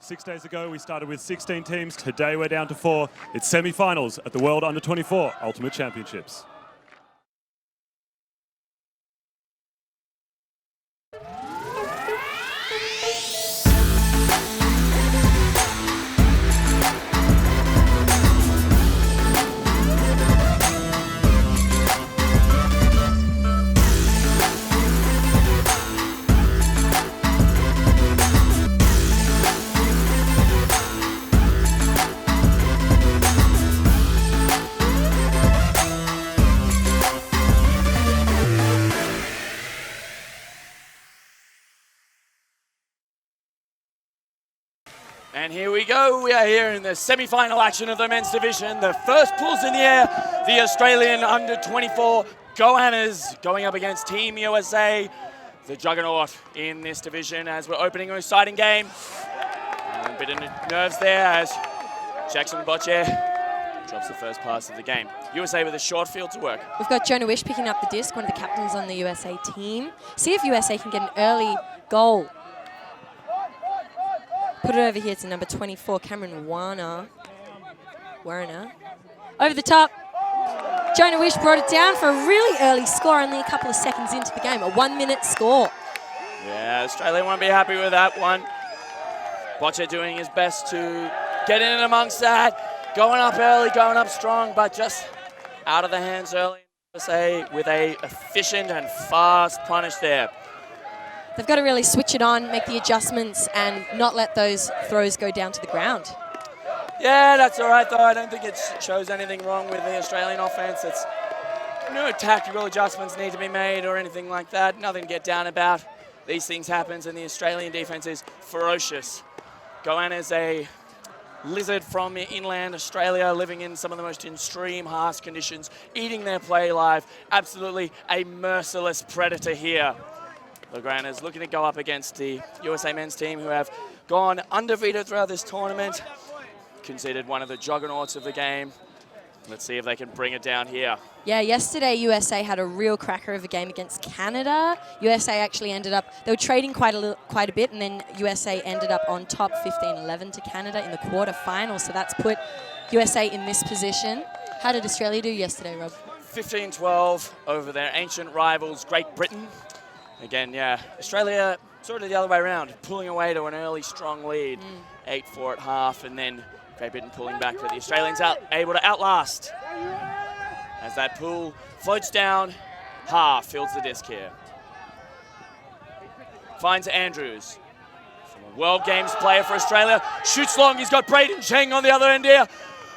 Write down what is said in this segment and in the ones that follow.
6 days ago, we started with 16 teams. Today, we're down to 4. It's semi-finals at the World Under-24 Ultimate Championships. And here we go. We are here in the semi-final action of the men's division. The first pulls in the air. The Australian under-24 Goannas going up against Team USA, the juggernaut in this division, as we're opening an exciting game. A bit of nerves there as Jackson Bocce drops the first pass of the game. USA with a short field to work. We've got Jonah Wish picking up the disc, one of the captains on the USA team. See if USA can get an early goal. Put it over here to number 24, Cameron Warner. Over the top. Jonah Wish brought it down for a really early score, only a couple of seconds into the game, a 1-minute score. Yeah, Australia won't be happy with that one. Bocce doing his best to get in amongst that. Going up early, going up strong, but just out of the hands early. USA with a efficient and fast punish there. They've got to really switch it on, make the adjustments, and not let those throws go down to the ground. Yeah, that's all right, though. I don't think it shows anything wrong with the Australian offense. It's no tactical adjustments need to be made or anything like that. Nothing to get down about. These things happen, and the Australian defense is ferocious. Goanna is a lizard from inland Australia, living in some of the most extreme, harsh conditions, eating their prey alive. Absolutely a merciless predator here. The Goannas looking to go up against the USA men's team, who have gone undefeated throughout this tournament, considered one of the juggernauts of the game. Let's see if they can bring it down here. Yeah, yesterday USA had a real cracker of a game against Canada. USA actually ended up, they were trading quite a bit, and then USA ended up on top 15-11 to Canada in the quarterfinals. So that's put USA in this position. How did Australia do yesterday, Rob? 15-12 over their ancient rivals, Great Britain. Again, yeah, Australia sort of the other way around, pulling away to an early strong lead, 8-4 at half, and then Great Britain pulling back, but the Australians able to outlast. As that pool floats down, Ha fields the disc here. Finds Andrews, from a World Games player for Australia, shoots long, he's got Braden Cheng on the other end here.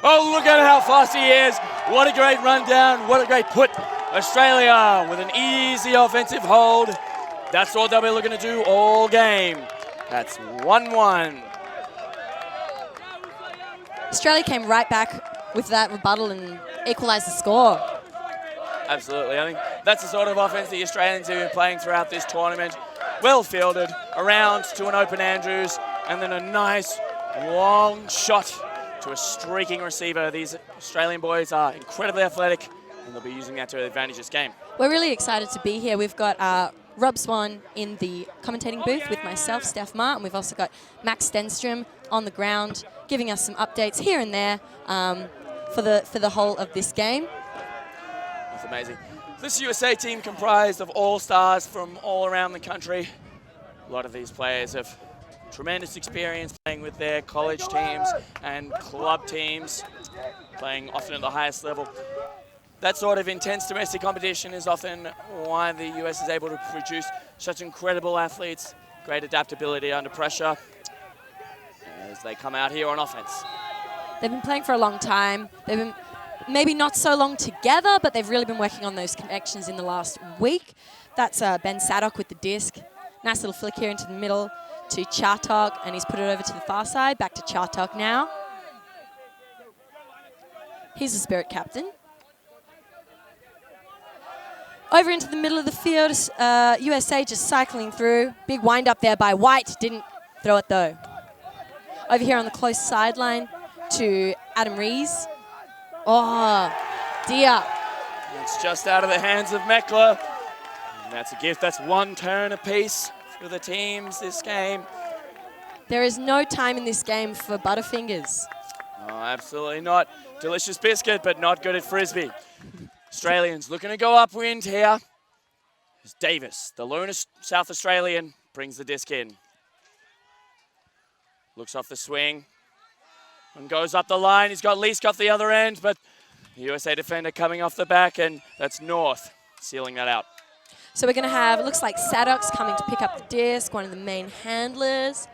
Oh, look at how fast he is. What a great run down, what a great put. Australia with an easy offensive hold. That's what they'll be looking to do all game. That's 1-1. Australia came right back with that rebuttal and equalised the score. Absolutely. I think that's the sort of offense the Australians have been playing throughout this tournament. Well fielded, around to an open Andrews, and then a nice long shot to a streaking receiver. These Australian boys are incredibly athletic, and they'll be using that to their advantage this game. We're really excited to be here. We've got Rob Swan in the commentating booth with myself, Steph Ma, and we've also got Max Stenstrom on the ground giving us some updates here and there for the whole of this game. That's amazing. This USA team comprised of all-stars from all around the country. A lot of these players have tremendous experience playing with their college teams and club teams, playing often at the highest level. That sort of intense domestic competition is often why the US is able to produce such incredible athletes, great adaptability under pressure as they come out here on offense. They've been playing for a long time. They've been maybe not so long together, but they've really been working on those connections in the last week. That's Ben Sadok with the disc. Nice little flick here into the middle to Chartok, and he's put it over to the far side. Back to Chartok now. He's the Spirit captain. Over into the middle of the field, USA just cycling through. Big wind up there by White, didn't throw it though. Over here on the close sideline to Adam Rees. Oh, dear. It's just out of the hands of Meckler. And that's a gift, that's one turn apiece for the teams this game. There is no time in this game for Butterfingers. Oh, absolutely not. Delicious biscuit, but not good at Frisbee. Australians looking to go upwind here. As Davis, the lone South Australian, brings the disc in. Looks off the swing and goes up the line. He's got Leask off the other end, but the USA defender coming off the back, and that's North sealing that out. So we're going to have, it looks like Sadok's coming to pick up the disc, one of the main handlers.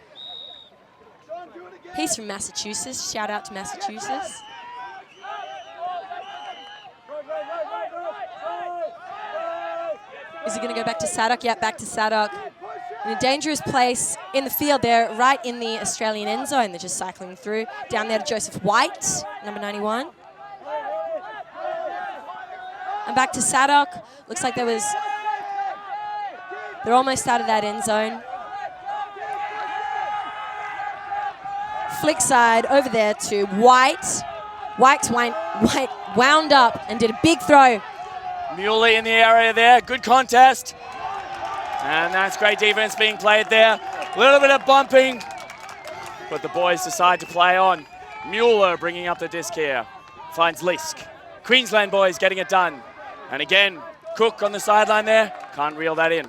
He's from Massachusetts. Shout out to Massachusetts. Is he going to go back to Sadok? Yeah, back to Sadok. In a dangerous place in the field there, right in the Australian end zone. They're just cycling through. Down there to Joseph White, number 91. And back to Sadok. Looks like they're almost out of that end zone. Flick side over there to White. White wound up and did a big throw. Muley in the area there. Good contest. And that's great defense being played there. A little bit of bumping, but the boys decide to play on. Mueller bringing up the disc here. Finds Leask. Queensland boys getting it done. And again, Cook on the sideline there. Can't reel that in.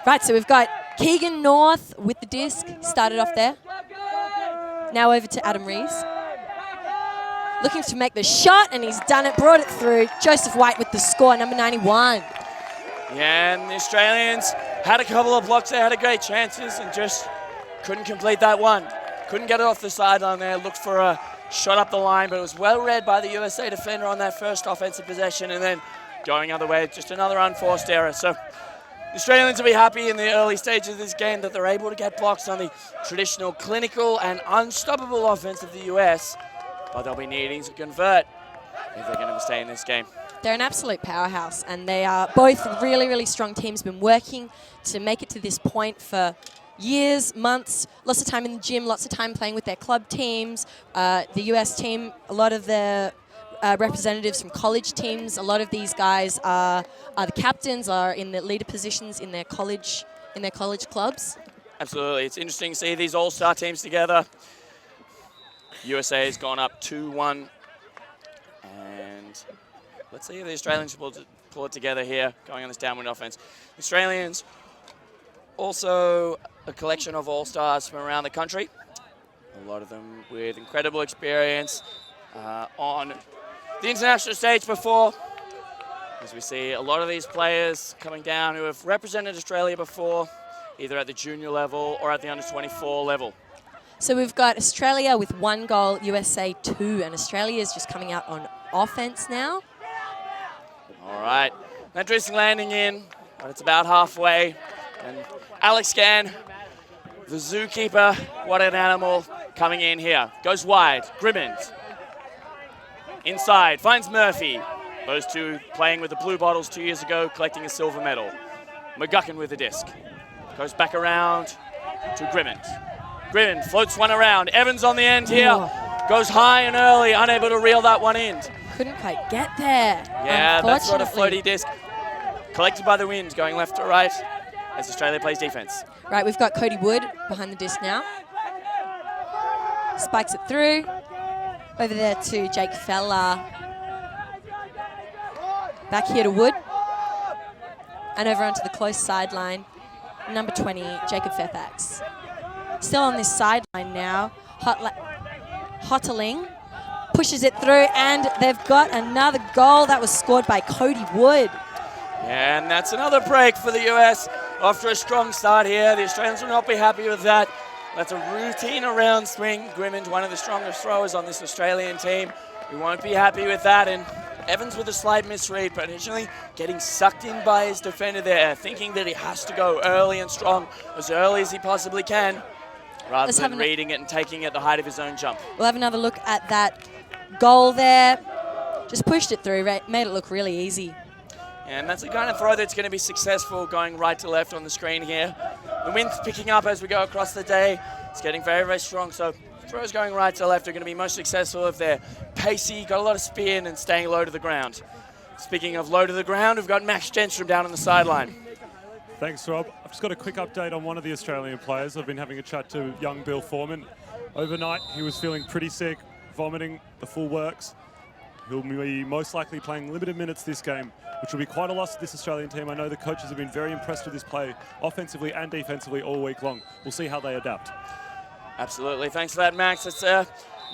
Right, so we've got Keegan North with the disc. Started off there. Now over to Adam Rees. Looking to make the shot, and he's done it, brought it through. Joseph White with the score, number 91. Yeah, and the Australians had a couple of blocks there, had a great chances, and just couldn't complete that one. Couldn't get it off the sideline there, looked for a shot up the line, but it was well read by the USA defender on that first offensive possession, and then going other way, just another unforced error. So the Australians will be happy in the early stages of this game that they're able to get blocks on the traditional clinical and unstoppable offense of the US, but they'll be needing to convert if they're going to stay in this game. They're an absolute powerhouse, and they are both really, really strong teams. Been working to make it to this point for years, months, lots of time in the gym, lots of time playing with their club teams. The US team, a lot of the representatives from college teams, a lot of these guys are the captains, are in the leader positions in their college clubs. Absolutely, it's interesting to see these all-star teams together. USA has gone up 2-1, and let's see if the Australians pull it together here, going on this downwind offense. The Australians, also a collection of all-stars from around the country, a lot of them with incredible experience on the international stage before, as we see a lot of these players coming down who have represented Australia before, either at the junior level or at the under-24 level. So we've got Australia with 1 goal, USA 2, and Australia is just coming out on offense now. All right, that dressing landing in, but it's about halfway. And Alex Gann, the zookeeper, what an animal, coming in here. Goes wide, Grimmond. Inside, finds Murphy. Those two playing with the Blue Bottles 2 years ago, collecting a silver medal. McGuckin with the disc. Goes back around to Grimmond. Grimmond floats one around. Evans on the end here. Goes high and early, unable to reel that one in. Couldn't quite get there. Yeah, that's not a floaty disc. Collected by the wind, going left to right as Australia plays defense. Right, we've got Cody Wood behind the disc now. Spikes it through. Over there to Jake Feller. Back here to Wood. And over onto the close sideline. Number 20, Jacob Fairfax. Still on this sideline now. Hotterling pushes it through, and they've got another goal that was scored by Cody Wood. And that's another break for the US. After a strong start here, the Australians will not be happy with that. That's a routine around swing. Grimmond, one of the strongest throwers on this Australian team. We won't be happy with that. And Evans with a slight misread, but initially getting sucked in by his defender there, thinking that he has to go early and strong, as early as he possibly can, rather than reading it and taking it at the height of his own jump. We'll have another look at that goal there. Just pushed it through, made it look really easy. And that's the kind of throw that's going to be successful, going right to left on the screen here. The wind's picking up as we go across the day. It's getting very, very strong, so throws going right to left are going to be most successful if they're pacey, got a lot of spin, and staying low to the ground. Speaking of low to the ground, we've got Max Genstrom down on the sideline. Thanks, Rob. I've just got a quick update on one of the Australian players. I've been having a chat to young Bill Foreman. Overnight, he was feeling pretty sick, vomiting, the full works. He'll be most likely playing limited minutes this game, which will be quite a loss to this Australian team. I know the coaches have been very impressed with his play, offensively and defensively, all week long. We'll see how they adapt. Absolutely. Thanks for that, Max. It's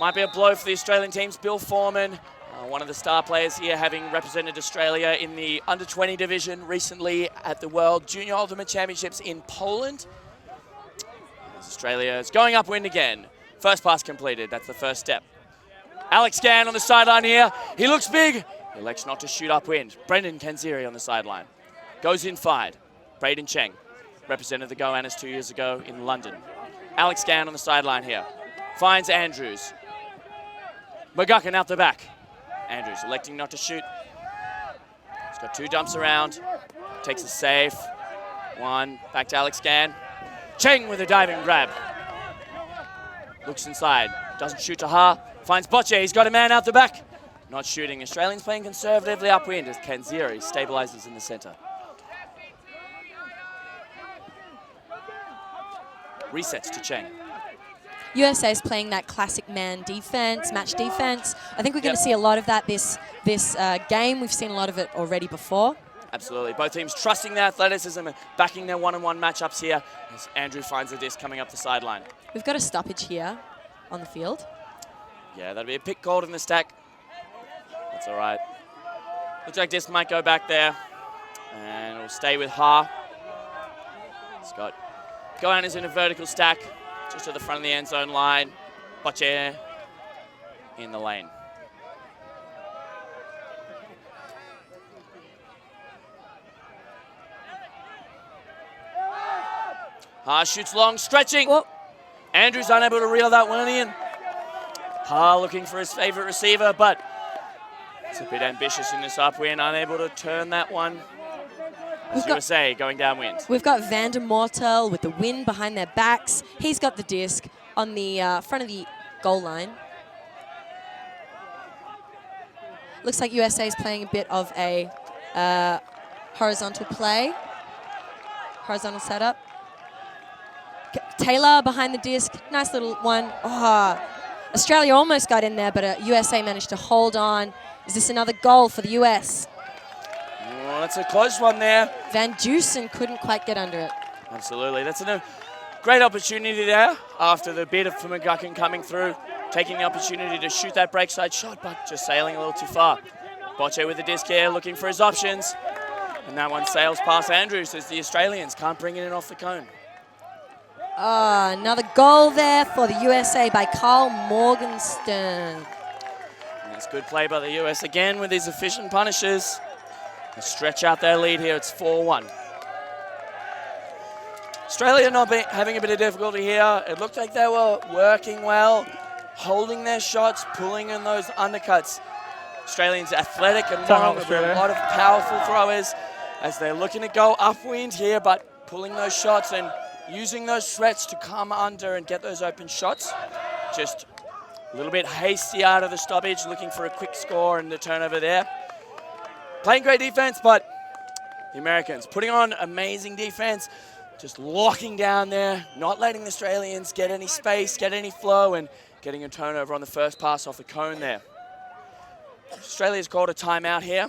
might be a blow for the Australian teams. Bill Foreman, one of the star players here, having represented Australia in the under-20 division recently at the World Junior Ultimate Championships in Poland. As Australia is going upwind again. First pass completed. That's the first step. Alex Gann on the sideline here. He looks big. He elects not to shoot upwind. Brendan Kanziri on the sideline. Goes inside. Braden Cheng represented the Goannas 2 years ago in London. Alex Gann on the sideline here. Finds Andrews. McGuckin out the back. Andrews electing not to shoot. He's got 2 dumps around. Takes a save. 1. Back to Alex Gann. Cheng with a diving grab. Looks inside. Doesn't shoot to Ha. Finds Bocce. He's got a man out the back. Not shooting. Australians playing conservatively upwind as Kanziri stabilizes in the center. Resets to Cheng. USA is playing that classic man defense, match defense. I think we're going to see a lot of that this game. We've seen a lot of it already before. Absolutely. Both teams trusting their athleticism and backing their one-on-one matchups here as Andrew finds the disc coming up the sideline. We've got a stoppage here on the field. Yeah, that'll be a pick called in the stack. That's all right. Looks like disc might go back there. And it'll stay with Ha. Scott. Goannas in a vertical stack. Just to the front of the end zone line. Bocce in the lane. Ha shoots long, stretching. Whoa. Andrews unable to reel that one in. Ha looking for his favorite receiver, but it's a bit ambitious in this upwind, unable to turn that one. As USA going downwind. We've got Vander Mortel with the wind behind their backs. He's got the disc on the front of the goal line. Looks like USA is playing a bit of a horizontal play. Horizontal setup. Taylor behind the disc. Nice little one. Oh, Australia almost got in there, but USA managed to hold on. Is this another goal for the US? Oh, that's a close one there. Van Dusen couldn't quite get under it. Absolutely. That's a great opportunity there after the bid for McGuckin coming through, taking the opportunity to shoot that breakside shot, but just sailing a little too far. Bocce with the disc here, looking for his options. And that one sails past Andrews as the Australians can't bring it in off the cone. Another goal there for the USA by Carl Morgenstern. And that's good play by the US again with these efficient punishes. They stretch out their lead here, it's 4-1. Australia not having a bit of difficulty here. It looked like they were working well, holding their shots, pulling in those undercuts. Australians athletic and long with a lot of powerful throwers as they're looking to go upwind here, but pulling those shots and using those threats to come under and get those open shots. Just a little bit hasty out of the stoppage, looking for a quick score and the turnover there. Playing great defense, but the Americans putting on amazing defense, just locking down there, not letting the Australians get any space, get any flow, and getting a turnover on the first pass off the cone there. Australia's called a timeout here.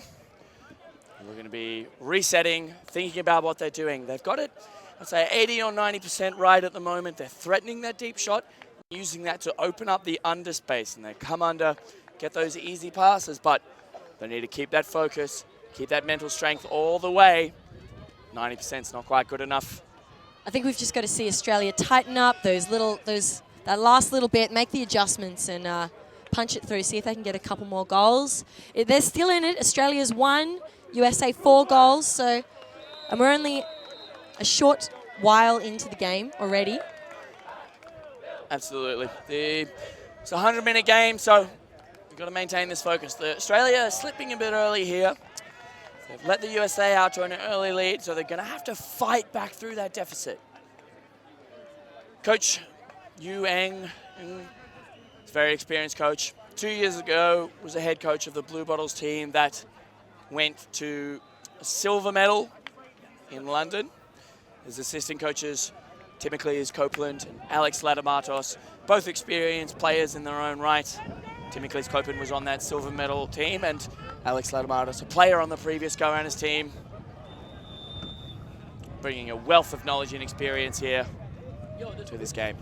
We're going to be resetting, thinking about what they're doing. They've got it, I'd say 80 or 90% right at the moment. They're threatening that deep shot, using that to open up the under space, and they come under, get those easy passes, but they need to keep that focus, keep that mental strength all the way. 90% is not quite good enough. I think we've just got to see Australia tighten up that last little bit, make the adjustments and punch it through, see if they can get a couple more goals. They're still in it. Australia's 1, USA 4 goals, and we're only a short while into the game already. Absolutely. It's a 100-minute game, so we've got to maintain this focus. Australia is slipping a bit early here. They've let the USA out to an early lead, so they're going to have to fight back through that deficit. Coach Yu Eng, is a very experienced coach. 2 years ago, was a head coach of the Blue Bottles team that went to a silver medal in London. His assistant coaches typically is Copeland and Alex Ladamatos, both experienced players in their own right. Typically, Copeland was on that silver medal team, and Alex Ladamatos, a player on the previous Go-Runners team, bringing a wealth of knowledge and experience here to this game.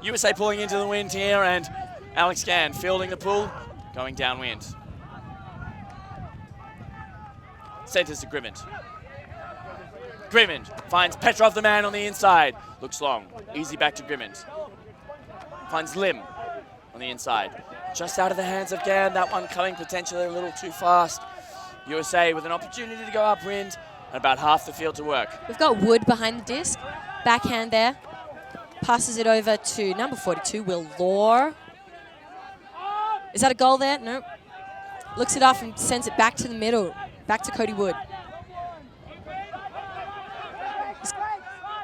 USA pulling into the wind here, and Alex Gann fielding the pull, going downwind. Centers to Grimmond. Grimmond finds Petrov, the man on the inside. Looks long. Easy back to Grimmond. Finds Lim on the inside. Just out of the hands of Gann. That one coming potentially a little too fast. USA with an opportunity to go upwind and about half the field to work. We've got Wood behind the disc. Backhand there. Passes it over to number 42, Will Law. Is that a goal there? No. Looks it off and sends it back to the middle. Back to Cody Wood. He's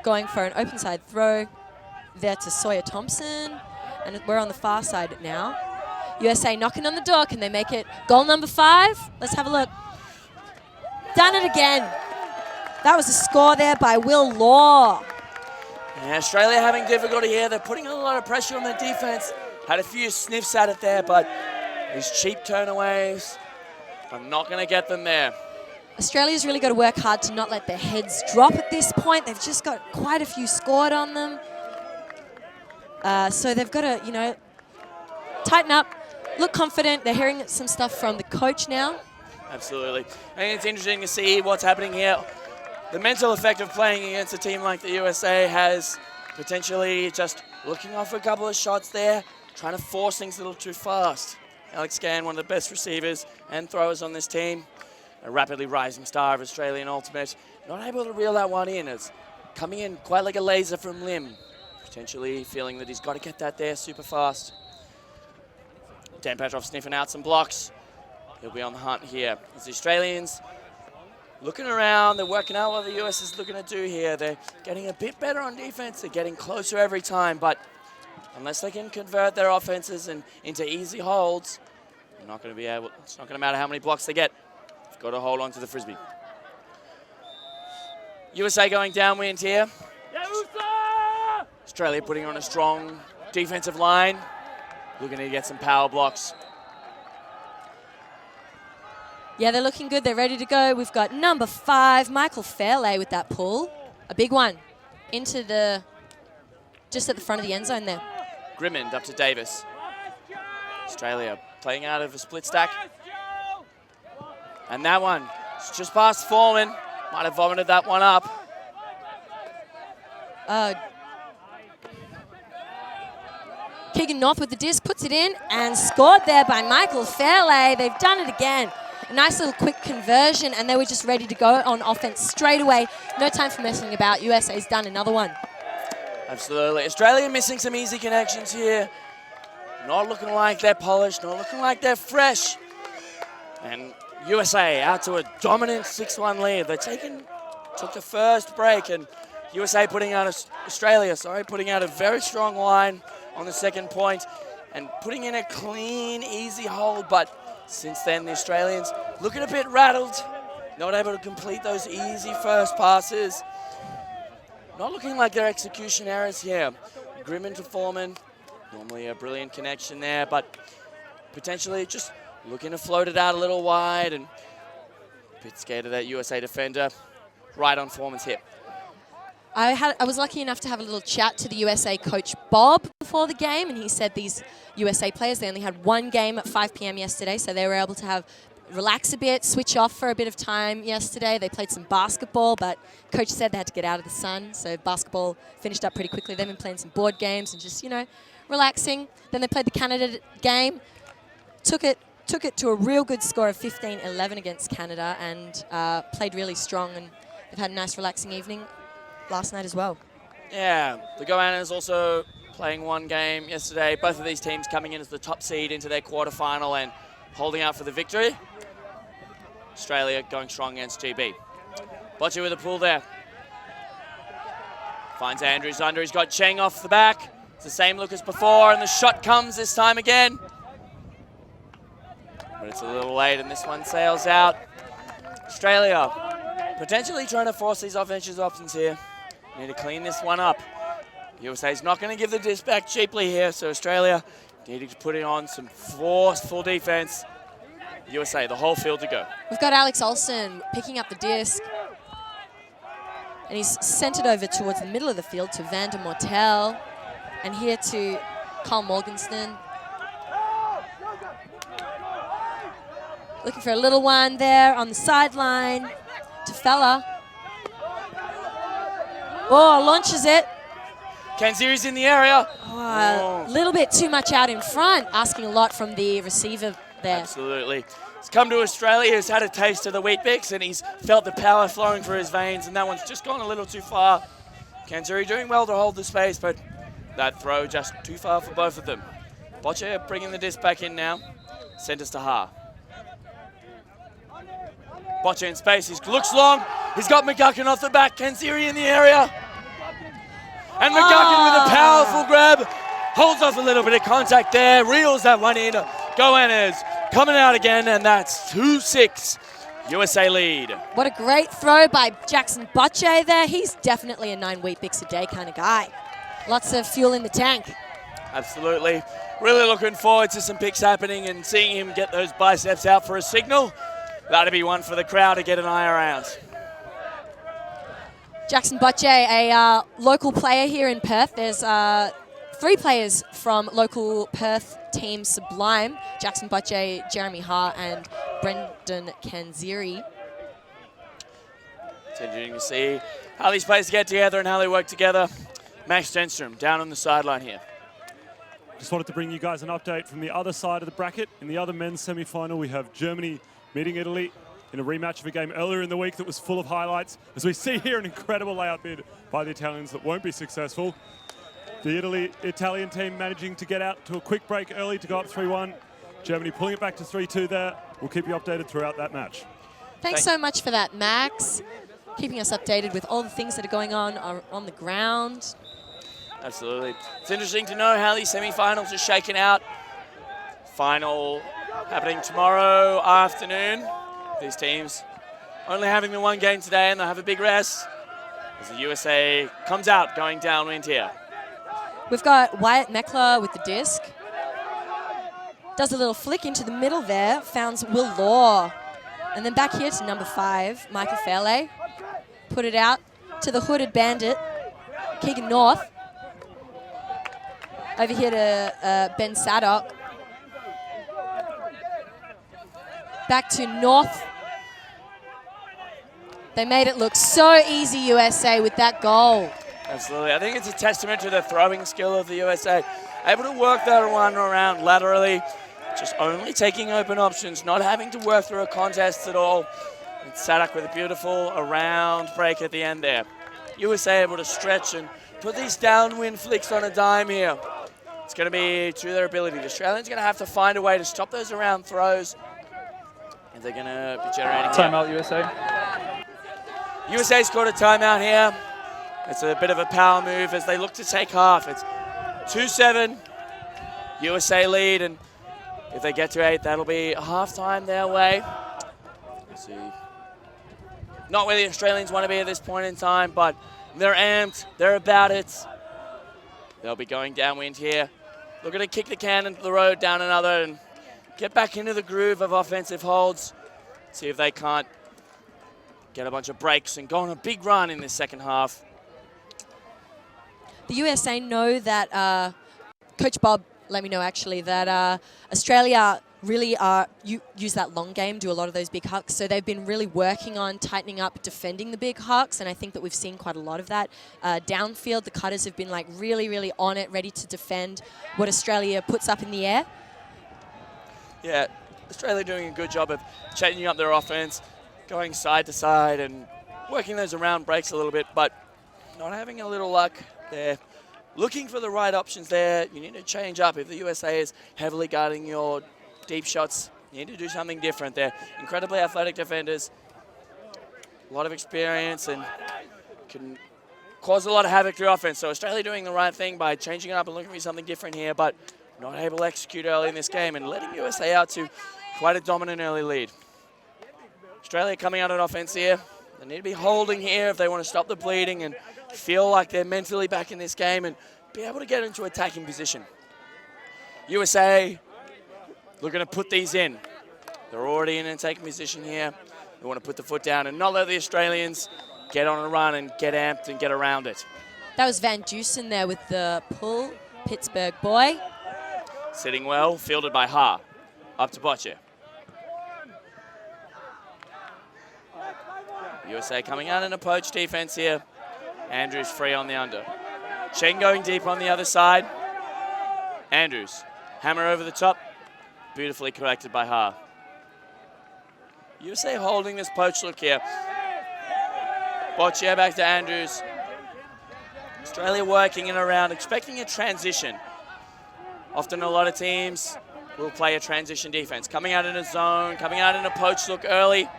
going for an open side throw there to Sawyer Thompson. And we're on the far side now. USA knocking on the door. Can they make it goal number 5? Let's have a look. Done it again. That was a score there by Will Law. Yeah, Australia having difficulty here. They're putting a lot of pressure on their defense. Had a few sniffs at it there, but these cheap turnaways are not going to get them there. Australia's really got to work hard to not let their heads drop at this point. They've just got quite a few scored on them. So they've got to, you know, tighten up, look confident. They're hearing some stuff from the coach now. Absolutely. I think it's interesting to see what's happening here. The mental effect of playing against a team like the USA has potentially just looking off a couple of shots there, trying to force things a little too fast. Alex Gann, one of the best receivers and throwers on this team, a rapidly rising star of Australian Ultimate, not able to reel that one in. It's coming in quite like a laser from Lim, potentially feeling that he's got to get that there super fast. Dan Petrov sniffing out some blocks. He'll be on the hunt here. As the Australians looking around, they're working out what the US is looking to do here. They're getting a bit better on defense. They're getting closer every time, but unless they can convert their offenses into easy holds, they're not going to be able. It's not going to matter how many blocks they get. They've got to hold on to the frisbee. USA going downwind here. Australia putting on a strong defensive line, looking to get some power blocks. Yeah, they're looking good. They're ready to go. We've got number 5, Michael Fairley with that pull. A big one into the, just at the front of the end zone there. Grimmond up to Davis. Australia playing out of a split stack. And that one, it's just past Foreman. Might have vomited that one up. Keegan North with the disc, puts it in and scored there by Michael Fairley. They've done it again. A nice little quick conversion, and they were just ready to go on offense straight away. No time for messing about. USA's done another one. Absolutely. Australia missing some easy connections here. Not looking like they're polished, not looking like they're fresh. And USA out to a dominant 6-1 lead. They took the first break, and USA putting out putting out a very strong line on the second point and putting in a clean, easy hold, but since then, the Australians looking a bit rattled, not able to complete those easy first passes. Not looking like their execution errors here. Grimmond to Foreman, normally a brilliant connection there, but potentially just looking to float it out a little wide and a bit scared of that USA defender right on Foreman's hip. I was lucky enough to have a little chat to the USA coach Bob before the game, and he said these USA players, they only had one game at 5 p.m. yesterday, so they were able to relax a bit, switch off for a bit of time yesterday. They played some basketball, but coach said they had to get out of the sun, so basketball finished up pretty quickly. They've been playing some board games and just, you know, relaxing. Then they played the Canada game, took it to a real good score of 15-11 against Canada, and played really strong, and they've had a nice relaxing evening last night as well. Yeah, the Goannas also playing one game yesterday. Both of these teams coming in as the top seed into their quarterfinal and holding out for the victory. Australia going strong against GB. Bocce with a pull there. Finds Andrews under. He's got Cheng off the back. It's the same look as before, and the shot comes this time again. But it's a little late, and this one sails out. Australia potentially trying to force these offensive options here. Need to clean this one up. USA's not going to give the disc back cheaply here, so Australia needing to put it on some forceful defense. USA, the whole field to go. We've got Alex Olsen picking up the disc. And he's sent it over towards the middle of the field to Van der Mortel. And here to Carl Morgenstern. Looking for a little one there on the sideline to Fella. Oh, launches it. Kanziri's in the area. Oh, a little bit too much out in front, asking a lot from the receiver there. Absolutely. He's come to Australia, he's had a taste of the Wheat Bix, and he's felt the power flowing through his veins, and that one's just gone a little too far. Kanziri doing well to hold the space, but that throw just too far for both of them. Bocce bringing the disc back in now. Centers to Ha. Bocce in space, he looks long. He's got McGuckin off the back. Kanziri in the area. And McGuckin with a powerful grab. Holds off a little bit of contact there. Reels that one in. Goannas coming out again, and that's 2-6. USA lead. What a great throw by Jackson Bocce there. He's definitely a 9 Wheat Bix a day kind of guy. Lots of fuel in the tank. Absolutely. Really looking forward to some picks happening and seeing him get those biceps out for a signal. That'd be one for the crowd to get an eye around. Jackson Bocce, a local player here in Perth. There's 3 players from local Perth team Sublime. Jackson Bocce, Jeremy Ha, and Brendan Kanziri. It's interesting to see how these players get together and how they work together. Max Stenstrom down on the sideline here. Just wanted to bring you guys an update from the other side of the bracket. In the other men's semi-final, we have Germany meeting Italy in a rematch of a game earlier in the week that was full of highlights. As we see here, an incredible layout bid by the Italians that won't be successful. The Italian team managing to get out to a quick break early to go up 3-1. Germany pulling it back to 3-2 there. We'll keep you updated throughout that match. Thanks so much for that, Max. Keeping us updated with all the things that are going on the ground. Absolutely. It's interesting to know how these semi-finals are shaken out. Final happening tomorrow afternoon. These teams only having the one game today, and they'll have a big rest as the USA comes out going downwind here. We've got Wyatt Meckler with the disc. Does a little flick into the middle there, founds Will Law. And then back here to number 5, Michael Fairley. Put it out to the hooded bandit, Keegan North. Over here to Ben Saddock. Back to North. They made it look so easy, USA, with that goal. Absolutely. I think it's a testament to the throwing skill of the USA. Able to work that one around laterally, just only taking open options, not having to work through a contest at all. And Saddock with a beautiful around break at the end there. USA able to stretch and put these downwind flicks on a dime here. It's going to be to their ability. The Australians are going to have to find a way to stop those around throws. And they're going to be generating... Timeout, USA. USA scored a timeout here. It's a bit of a power move as they look to take half. It's 2-7, USA lead, and if they get to 8, that'll be halftime their way. Let's see. Not where the Australians want to be at this point in time, but they're amped, they're about it. They'll be going downwind here. Looking to kick the can into the road down another and get back into the groove of offensive holds. See if they can't get a bunch of breaks and go on a big run in this second half. The USA know that, Coach Bob let me know actually, that Australia really use that long game, do a lot of those big hucks. So they've been really working on tightening up defending the big hucks, and I think that we've seen quite a lot of that. Downfield, the cutters have been like really, really on it, ready to defend what Australia puts up in the air. Yeah, Australia doing a good job of changing up their offense, going side to side and working those around breaks a little bit, but not having a little luck there. Looking for the right options there. You need to change up. If the USA is heavily guarding your deep shots, you need to do something different there. Incredibly athletic defenders, a lot of experience, and can cause a lot of havoc through offense. So Australia doing the right thing by changing it up and looking for something different here, but not able to execute early in this game and letting USA out to quite a dominant early lead. Australia coming out on offense here. They need to be holding here if they want to stop the bleeding and feel like they're mentally back in this game and be able to get into attacking position. USA looking to put these in. They're already in an attacking position here. They want to put the foot down and not let the Australians get on a run and get amped and get around it. That was Van Dusen there with the pull, Pittsburgh boy. Sitting well, fielded by Ha. Up to Bocce. USA coming out in a poach defense here. Andrews free on the under. Cheng going deep on the other side. Andrews, hammer over the top. Beautifully corrected by Ha. USA holding this poach look here. Bocce back to Andrews. Australia working in around, expecting a transition. Often a lot of teams will play a transition defense. Coming out in a zone, coming out in a poach look early.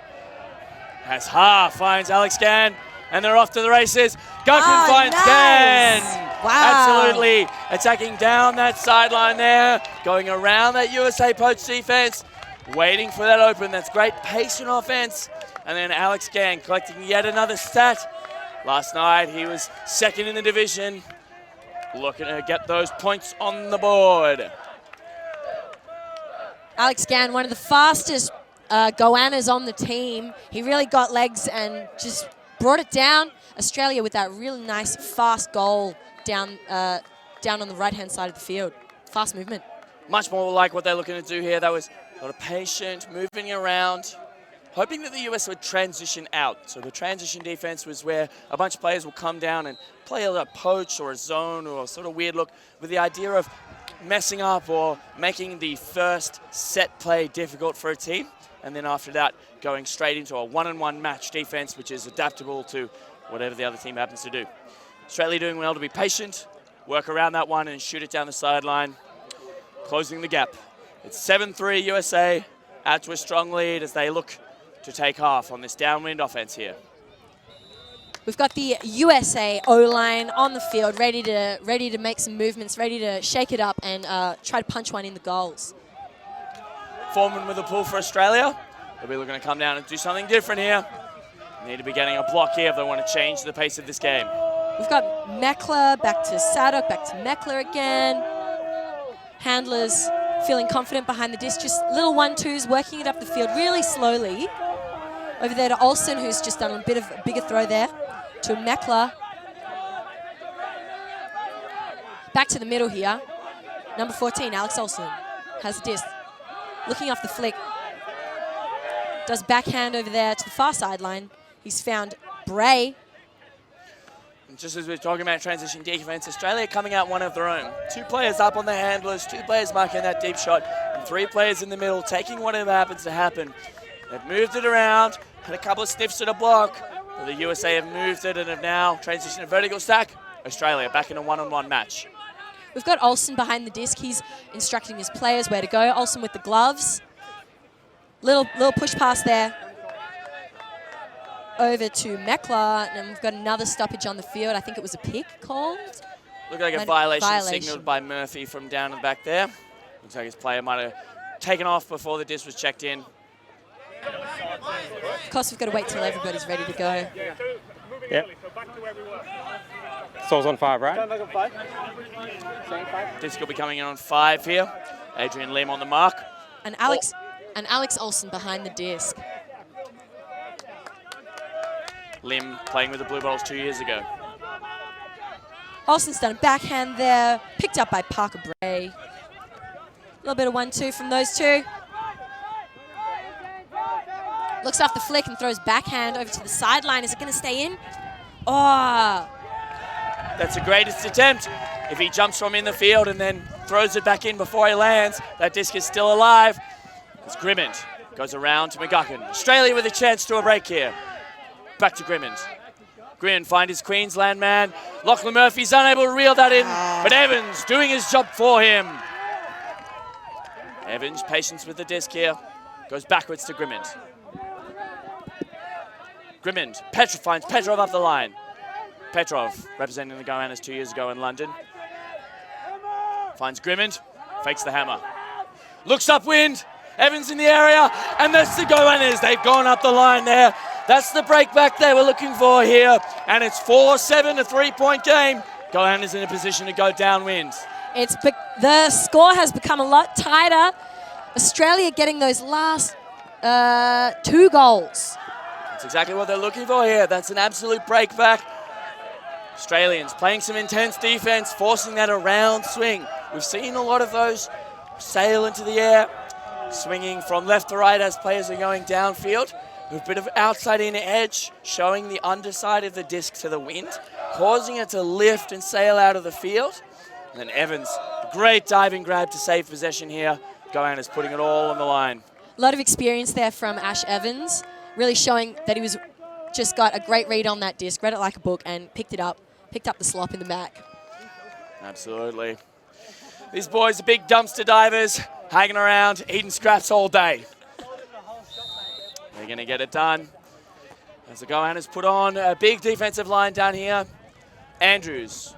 As Ha finds Alex Gann, and they're off to the races. Guckman finds Gann. Wow. Absolutely attacking down that sideline there, going around that USA poach defense, waiting for that open. That's great patient offense. And then Alex Gann collecting yet another stat. Last night he was second in the division, looking to get those points on the board. Alex Gann, one of the fastest goannas on the team. He really got legs and just brought it down. Australia with that really nice fast goal down on the right-hand side of the field. Fast movement. Much more like what they're looking to do here. That was a lot of patient, moving around, hoping that the US would transition out. So the transition defense was where a bunch of players will come down and play a poach or a zone or a sort of weird look with the idea of messing up or making the first set play difficult for a team. And then after that, going straight into a one-on-one match defense, which is adaptable to whatever the other team happens to do. Australia doing well to be patient, work around that one and shoot it down the sideline, closing the gap. It's 7-3 USA, out to a strong lead as they look to take half on this downwind offense here. We've got the USA O-line on the field, ready to make some movements, ready to shake it up and try to punch one in the goals. Foreman with a pull for Australia. They'll be looking to come down and do something different here. Need to be getting a block here if they want to change the pace of this game. We've got Meckler back to Sadok, back to Meckler again. Handlers feeling confident behind the disc, just little 1-2s, working it up the field really slowly. Over there to Olsen, who's just done a bit of a bigger throw there, to Meckler. Back to the middle here. Number 14, Alex Olsen, has the disc. Looking off the flick. Does backhand over there to the far sideline. He's found Bray. And just as we're talking about transition defense, Australia coming out one of their own. 2 players up on the handlers, 2 players marking that deep shot, and 3 players in the middle taking whatever happens to happen. They've moved it around, had a couple of sniffs at a block. But the USA have moved it and have now transitioned a vertical stack. Australia back in a one-on-one match. We've got Olsen behind the disc. He's instructing his players where to go. Olsen with the gloves. Little push pass there. Over to Meckler, and we've got another stoppage on the field. I think it was a pick called. Looked like a violation signaled by Murphy from down the back there. Looks like his player might have taken off before the disc was checked in. Of course, we've got to wait till everybody's ready to go. Yep. So it's on 5, right? Disc will be coming in on 5 here. Adrian Lim on the mark. And Alex Olsen behind the disc. Lim playing with the Blue Bottles 2 years ago. Olsen's done a backhand there, picked up by Parker Bray. A little bit of 1-2 from those two. Looks off the flick and throws backhand over to the sideline. Is it going to stay in? Oh. That's the greatest attempt. If he jumps from in the field and then throws it back in before he lands, that disc is still alive. It's Grimmond. Goes around to McGuckin. Australia with a chance to a break here. Back to Grimmond. Grimmond finds his Queensland man. Lachlan Murphy's unable to reel that in, but Evans doing his job for him. Evans, patience with the disc here. Goes backwards to Grimmond. Grimmond, finds Petrov up the line. Petrov, representing the Goannas 2 years ago in London. Finds Grimmond, fakes the hammer. Looks upwind, Evans in the area, and that's the Goannas. They've gone up the line there. That's the break back they were looking for here. And it's 4-7, a 3-point game. Gohan is in a position to go downwind. The score has become a lot tighter. Australia getting those last 2 goals. That's exactly what they're looking for here. That's an absolute break back. Australians playing some intense defense, forcing that around swing. We've seen a lot of those sail into the air, swinging from left to right as players are going downfield. A bit of outside in edge, showing the underside of the disc to the wind, causing it to lift and sail out of the field. And then Evans, great diving grab to save possession here. Gohan is putting it all on the line. A lot of experience there from Ash Evans, really showing that he was just got a great read on that disc, read it like a book, and picked up the slop in the back. Absolutely. These boys are big dumpster divers, hanging around, eating scraps all day. They're going to get it done. As the Gohan has put on a big defensive line down here. Andrews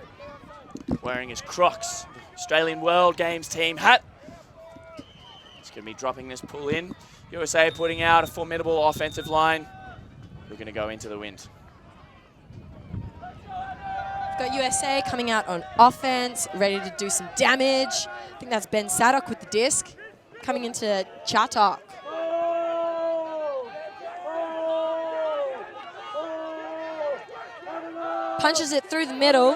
wearing his Crocs, Australian World Games team hat. He's going to be dropping this pull in. USA putting out a formidable offensive line. We're going to go into the wind. We've got USA coming out on offense, ready to do some damage. I think that's Ben Sadok with the disc. Coming into Chatok. Punches it through the middle,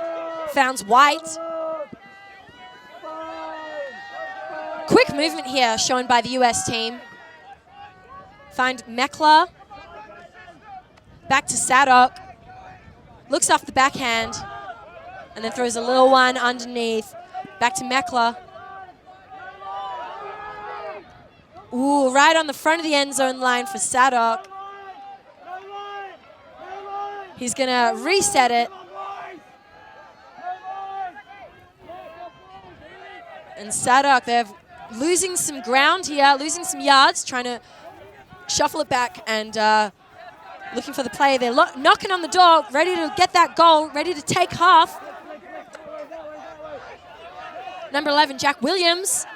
founds White. Quick movement here shown by the US team. Find Mekla. Back to Sadok. Looks off the backhand. And then throws a little one underneath. Back to Mekla. Ooh, right on the front of the end zone line for Sadok. He's going to reset it. And Sadok, they're losing some ground here, losing some yards, trying to shuffle it back and looking for the play. They're knocking on the door, ready to get that goal, ready to take half. Number 11, Jack Williams.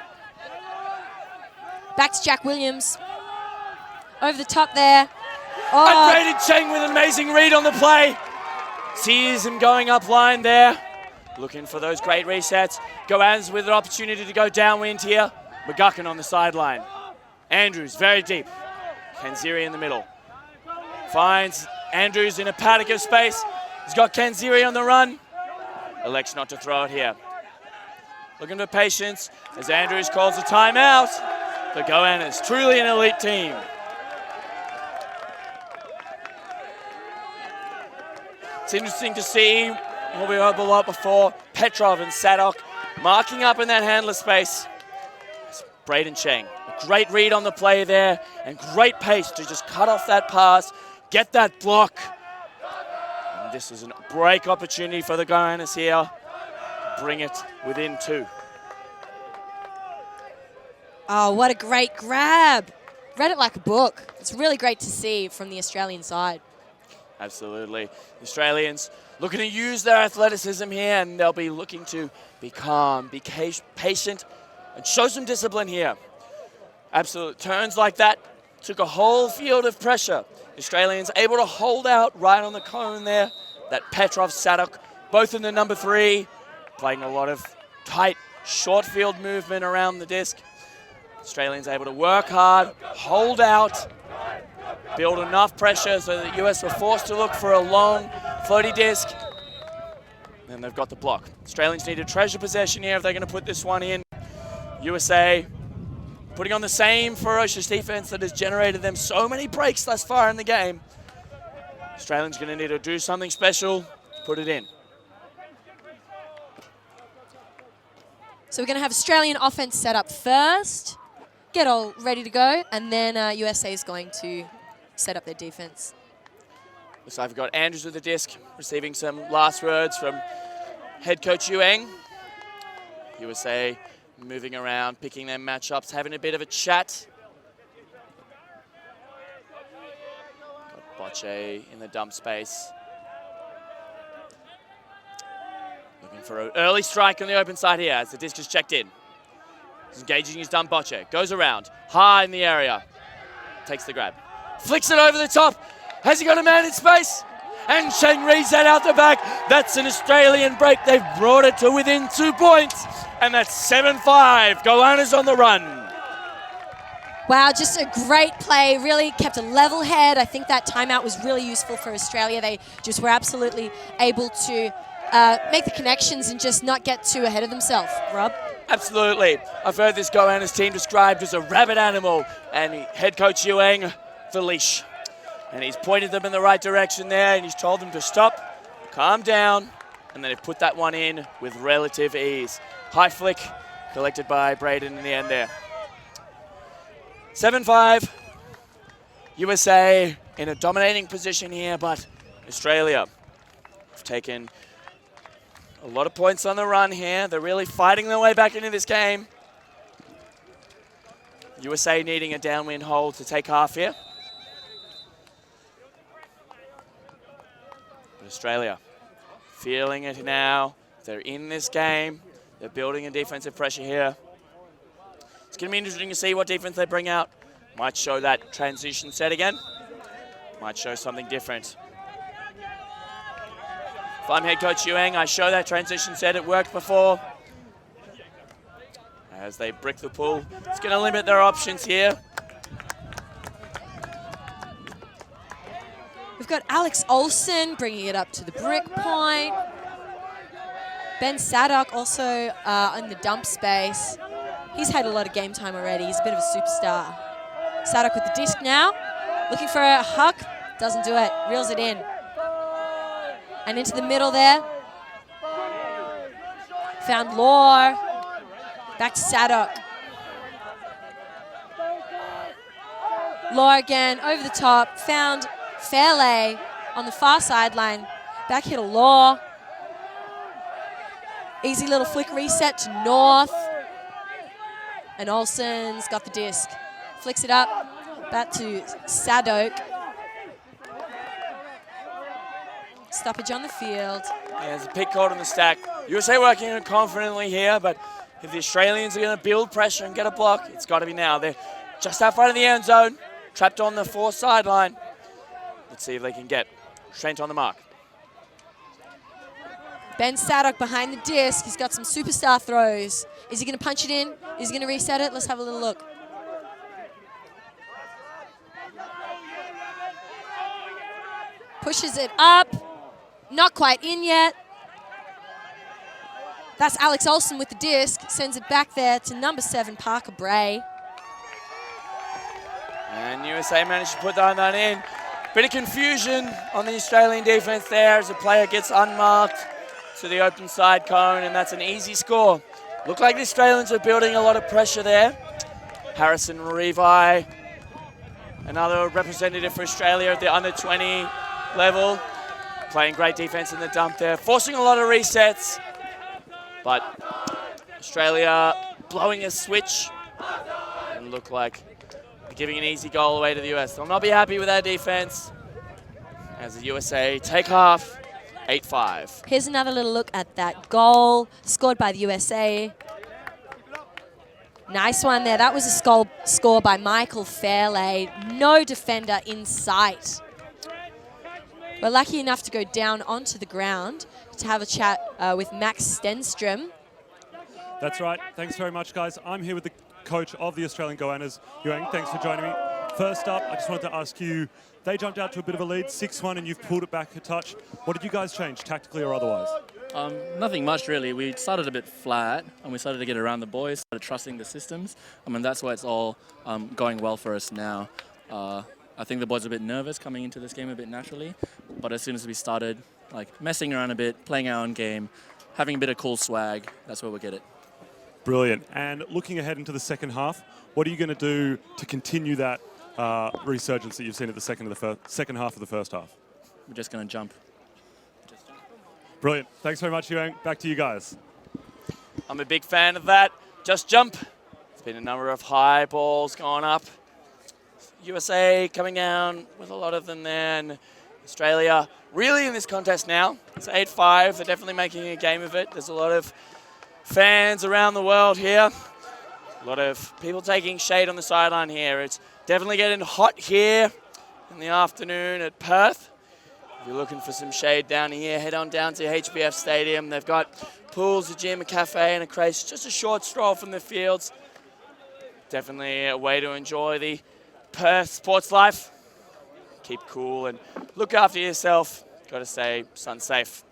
Back to Jack Williams. Over the top there. Oh. And Brayden Cheng with an amazing read on the play. Sees him going up line there. Looking for those great resets. Goans with an opportunity to go downwind here. McGuckin on the sideline. Andrews very deep. Kanziri in the middle. Finds Andrews in a paddock of space. He's got Kanziri on the run. Elects not to throw it here. Looking for patience as Andrews calls a timeout. The Goan is truly an elite team. It's interesting to see what we heard a lot before. Petrov and Sadok marking up in that handler space. It's Brayden Cheng, a great read on the play there and great pace to just cut off that pass, get that block. And this is a break opportunity for the Goaners here. Bring it within 2. Oh, what a great grab. Read it like a book. It's really great to see from the Australian side. Absolutely. The Australians looking to use their athleticism here, and they'll be looking to be calm, be patient, and show some discipline here. Absolute turns like that took a whole field of pressure. The Australians able to hold out right on the cone there. That Petrov, Sadok, both in the number 3, playing a lot of tight, short field movement around the disc. Australians able to work hard, hold out, build enough pressure so that the US were forced to look for a long, floaty disc. And they've got the block. Australians need to treasure possession here if they're going to put this one in. USA putting on the same ferocious defense that has generated them so many breaks thus far in the game. Australians going to need to do something special to put it in. So we're going to have Australian offense set up first, get all ready to go, and then USA is going to set up their defense. So I've got Andrews with the disc, receiving some last words from head coach Yuang. USA moving around, picking their matchups, having a bit of a chat. Got Boche in the dump space. Looking for an early strike on the open side here as the disc is checked in. He's engaging his dumb Boche. Goes around, high in the area. Takes the grab. Flicks it over the top. Has he got a man in space? And Sheng reads that out the back. That's an Australian break. They've brought it to within 2 points. And that's 7-5. Goannas on the run. Wow, just a great play. Really kept a level head. I think that timeout was really useful for Australia. They just were absolutely able to make the connections and just not get too ahead of themselves. Rob? Absolutely. I've heard this Goannas team described as a rabid animal. And head coach Yuang, the leash. And he's pointed them in the right direction there, and he's told them to stop, calm down, and then they've put that one in with relative ease. High flick collected by Braden in the end there. 7-5. USA in a dominating position here, but Australia have taken a lot of points on the run here. They're really fighting their way back into this game. USA needing a downwind hold to take half here. Australia feeling it now. They're in this game. They're building a defensive pressure here. It's going to be interesting to see what defense they bring out. Might show that transition set again. Might show something different. If I'm head coach Yuang, I show that transition set. It worked before. As they brick the pool, it's going to limit their options here. We've got Alex Olsen bringing it up to the brick point. Ben Sadok also in the dump space. He's had a lot of game time already. He's a bit of a superstar. Sadok with the disc now. Looking for a huck. Doesn't do it. Reels it in. And into the middle there. Found Law. Back to Sadok. Law again over the top. Found Fairley on the far sideline. Back hit a Law. Easy little flick reset to North. And Olsen's got the disc. Flicks it up. Back to Sadok. Stoppage on the field. Yeah, there's a pick called on the stack. USA working confidently here, but if the Australians are going to build pressure and get a block, it's got to be now. They're just out front of the end zone, trapped on the far sideline. Let's see if they can get Trent on the mark. Ben Sadok behind the disc. He's got some superstar throws. Is he going to punch it in? Is he going to reset it? Let's have a little look. Pushes it up. Not quite in yet. That's Alex Olsen with the disc. Sends it back there to number 7, Parker Bray. And USA managed to put that in. Bit of confusion on the Australian defense there as the player gets unmarked to the open side cone, and that's an easy score. Look like the Australians are building a lot of pressure there. Harrison Revi, another representative for Australia at the under 20 level, playing great defense in the dump there, forcing a lot of resets, but Australia blowing a switch and look like giving an easy goal away to the US. They'll not be happy with their defense as the USA take half, 8-5. Here's another little look at that goal scored by the USA. Nice one there. That was a score by Michael Fairley. No defender in sight. We're lucky enough to go down onto the ground to have a chat with Max Stenstrom. That's right. Thanks very much, guys. I'm here with the coach of the Australian Goannas. Yuang, thanks for joining me. First up, I just wanted to ask you, they jumped out to a bit of a lead, 6-1, and you've pulled it back a touch. What did you guys change, tactically or otherwise? Nothing much, really. We started a bit flat, and we started to get around the boys, started trusting the systems. I mean, that's why it's all going well for us now. I think the boys are a bit nervous coming into this game a bit naturally, but as soon as we started messing around a bit, playing our own game, having a bit of cool swag, that's where we'll get it. Brilliant. And looking ahead into the second half, what are you going to do to continue that resurgence that you've seen at the second half of the first half? We're just going to jump. Brilliant. Thanks very much, Yuang. Back to you guys. I'm a big fan of that. Just jump. There's been a number of high balls going up. USA coming down with a lot of them there, and Australia really in this contest now. It's 8-5. They're definitely making a game of it. There's a lot of fans around the world here. A lot of people taking shade on the sideline here. It's definitely getting hot here in the afternoon at Perth. If you're looking for some shade down here, head on down to HBF Stadium. They've got pools, a gym, a cafe, and a creche. Just a short stroll from the fields. Definitely a way to enjoy the Perth sports life. Keep cool and look after yourself. Got to stay sun safe.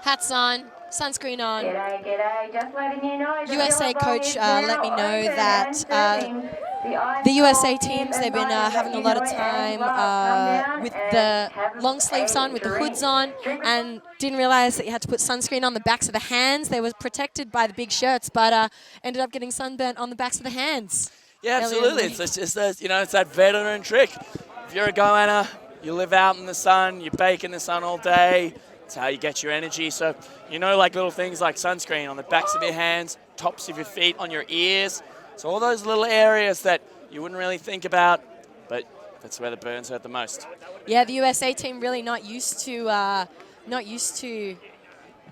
Hats on, sunscreen on. G'day, g'day. Just letting you know. USA coach let me know that the USA teams, they've been having a lot of time with the long sleeves on, with the hoods on, and didn't realize that you had to put sunscreen on the backs of the hands. They were protected by the big shirts, but ended up getting sunburnt on the backs of the hands. Yeah, absolutely. It's just it's that veteran trick. If you're a goanna, you live out in the sun, you bake in the sun all day. It's how you get your energy. So, like little things like sunscreen on the backs of your hands, tops of your feet, on your ears. So all those little areas that you wouldn't really think about, but that's where the burns hurt the most. Yeah, the USA team really not used to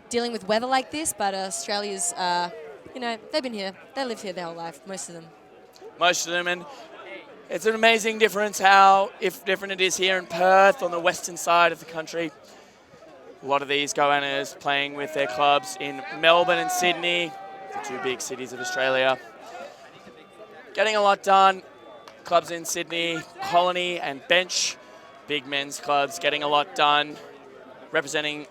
dealing with weather like this, but Australia's, they've been here. They lived here their whole life, most of them. Most of them, and it's an amazing difference if different it is here in Perth on the western side of the country. A lot of these goannas playing with their clubs in Melbourne and Sydney, the two big cities of Australia. Getting a lot done. Clubs in Sydney, Colony and Bench, big men's clubs, getting a lot done, representing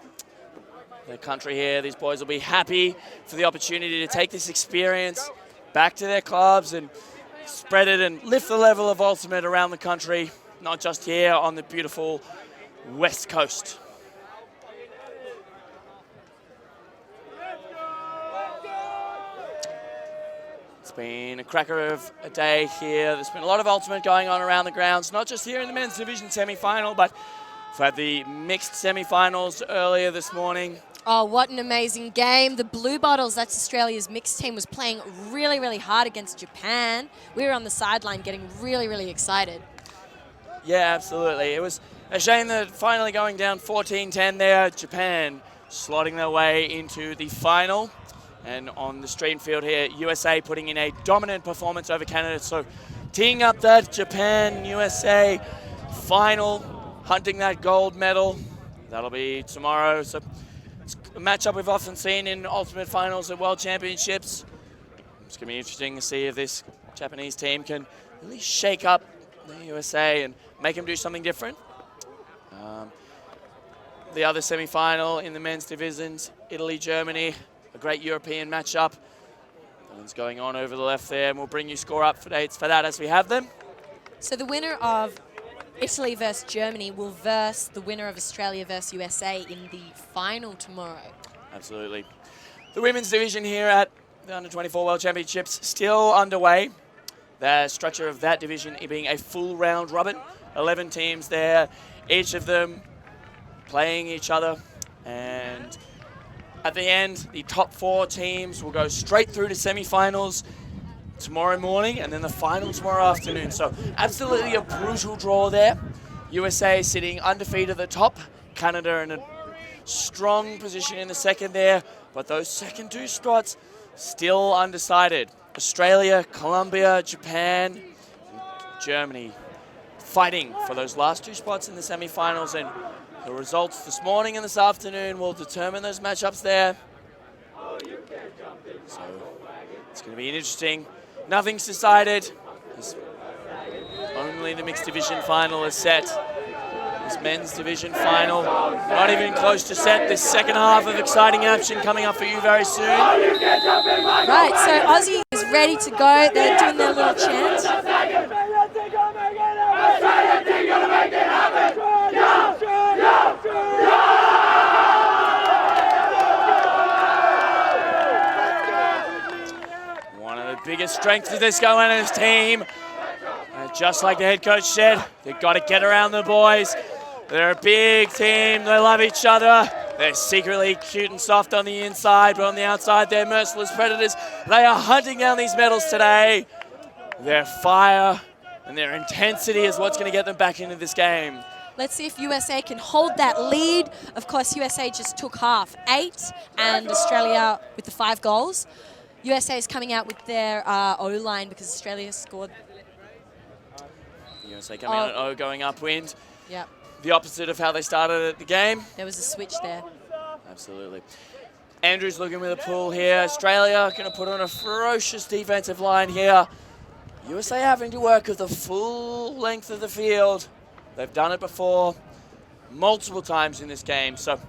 the country here. These boys will be happy for the opportunity to take this experience back to their clubs and spread it and lift the level of ultimate around the country, not just here on the beautiful West Coast. It's been a cracker of a day here. There's been a lot of ultimate going on around the grounds, not just here in the men's division semi-final, but we've had the mixed semi-finals earlier this morning. Oh, what an amazing game. The Blue Bottles, that's Australia's mixed team, was playing really, really hard against Japan. We were on the sideline getting really, really excited. Yeah, absolutely. It was a shame that finally going down 14-10 there, Japan slotting their way into the final. And on the stream field here, USA putting in a dominant performance over Canada. So teeing up that Japan-USA final, hunting that gold medal. That'll be tomorrow. So it's a matchup we've often seen in Ultimate Finals at World Championships. It's going to be interesting to see if this Japanese team can really shake up the USA and make them do something different. The other semi-final in the men's divisions, Italy-Germany. A great European matchup. One's going on over the left there, and we'll bring you score updates for that as we have them. So the winner of Italy versus Germany will verse the winner of Australia versus USA in the final tomorrow. Absolutely. The women's division here at the Under-24 World Championships still underway. The structure of that division being a full round robin. 11 teams there, each of them playing each other, and at the end, the top 4 teams will go straight through to semi-finals tomorrow morning and then the final tomorrow afternoon. So absolutely a brutal draw there. USA sitting undefeated at the top. Canada in a strong position in the second there. But those second 2 spots still undecided. Australia, Colombia, Japan, and Germany fighting for those last 2 spots in the semi-finals. And the results this morning and this afternoon will determine those matchups there. So it's going to be interesting. Nothing's decided. Only the mixed division final is set. This men's division final, not even close to set. This second half of exciting action coming up for you very soon. Right, so Aussie is ready to go. They're doing their little chant. One of the biggest strengths of this goanna's team. Just like the head coach said, they've got to get around the boys. They're a big team. They love each other. They're secretly cute and soft on the inside, but on the outside, they're merciless predators. They are hunting down these medals today. Their fire and their intensity is what's going to get them back into this game. Let's see if USA can hold that lead. Of course, USA just took half, 8, and Australia with the 5 goals. USA is coming out with their O-line because Australia scored. USA coming out at 0, going upwind. Yep. The opposite of how they started the game. There was a switch there. Absolutely. Andrew's looking with a pull here. Australia going to put on a ferocious defensive line here. USA having to work with the full length of the field. They've done it before multiple times in this game. So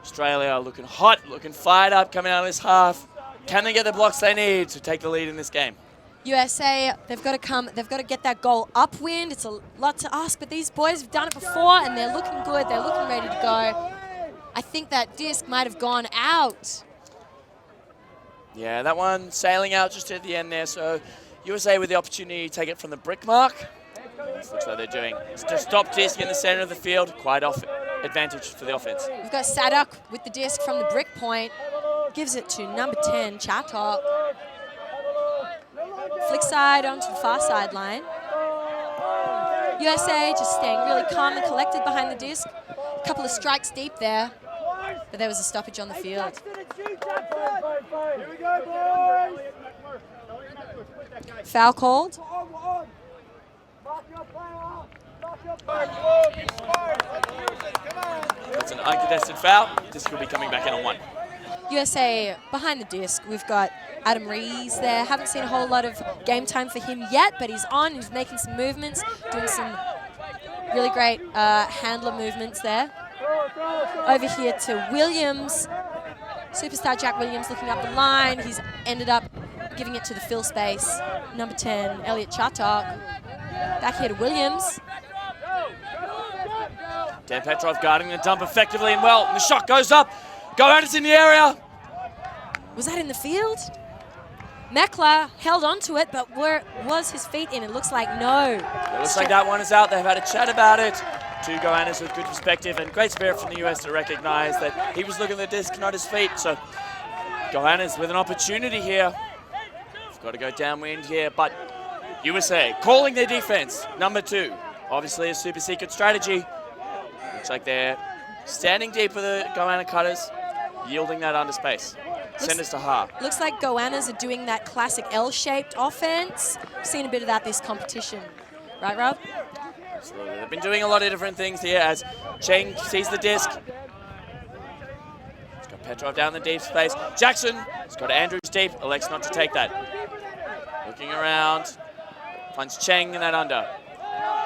Australia looking hot, looking fired up coming out of this half. Can they get the blocks they need to take the lead in this game? USA, they've got to get that goal upwind. It's a lot to ask, but these boys have done it before and they're looking good. They're looking ready to go. I think that disc might have gone out. Yeah, that one sailing out just at the end there. So USA with the opportunity to take it from the brick mark. This looks like they're doing. It's just stop disc in the center of the field. Quite off advantage for the offense. We've got Sadok with the disc from the brick point. Gives it to number 10, Chatok. Flick side onto the far sideline. USA just staying really calm and collected behind the disc. A couple of strikes deep there, but there was a stoppage on the field. Foul called. It's an uncontested foul. Disc will be coming back in on 1. USA behind the disc. We've got Adam Rees there. Haven't seen a whole lot of game time for him yet, but he's on. He's making some movements, doing some really great handler movements there. Over here to Williams. Superstar Jack Williams looking up the line. He's ended up giving it to the fill space. Number 10, Elliot Chatok. Back here to Williams. Dan Petrov guarding the dump effectively and well. And the shot goes up. Goannis in the area. Was that in the field? Meckler held on to it, but where was his feet in? It looks like no. It looks like that one is out. They've had a chat about it. Two Goannis with good perspective and great spirit from the US to recognize that he was looking at the disc, not his feet. So Goannis with an opportunity here. He's got to go downwind here, but USA calling their defense. Number 2, obviously a super secret strategy. Looks like they're standing deep with the Goanna cutters, yielding that under space. Send us to Ha. Looks like Goannas are doing that classic L-shaped offense. We've seen a bit of that this competition. Right, Rob? Absolutely. They've been doing a lot of different things here as Cheng sees the disc. He's got Petrov down the deep space. Jackson has got Andrews deep, elects not to take that. Looking around, finds Cheng in that under.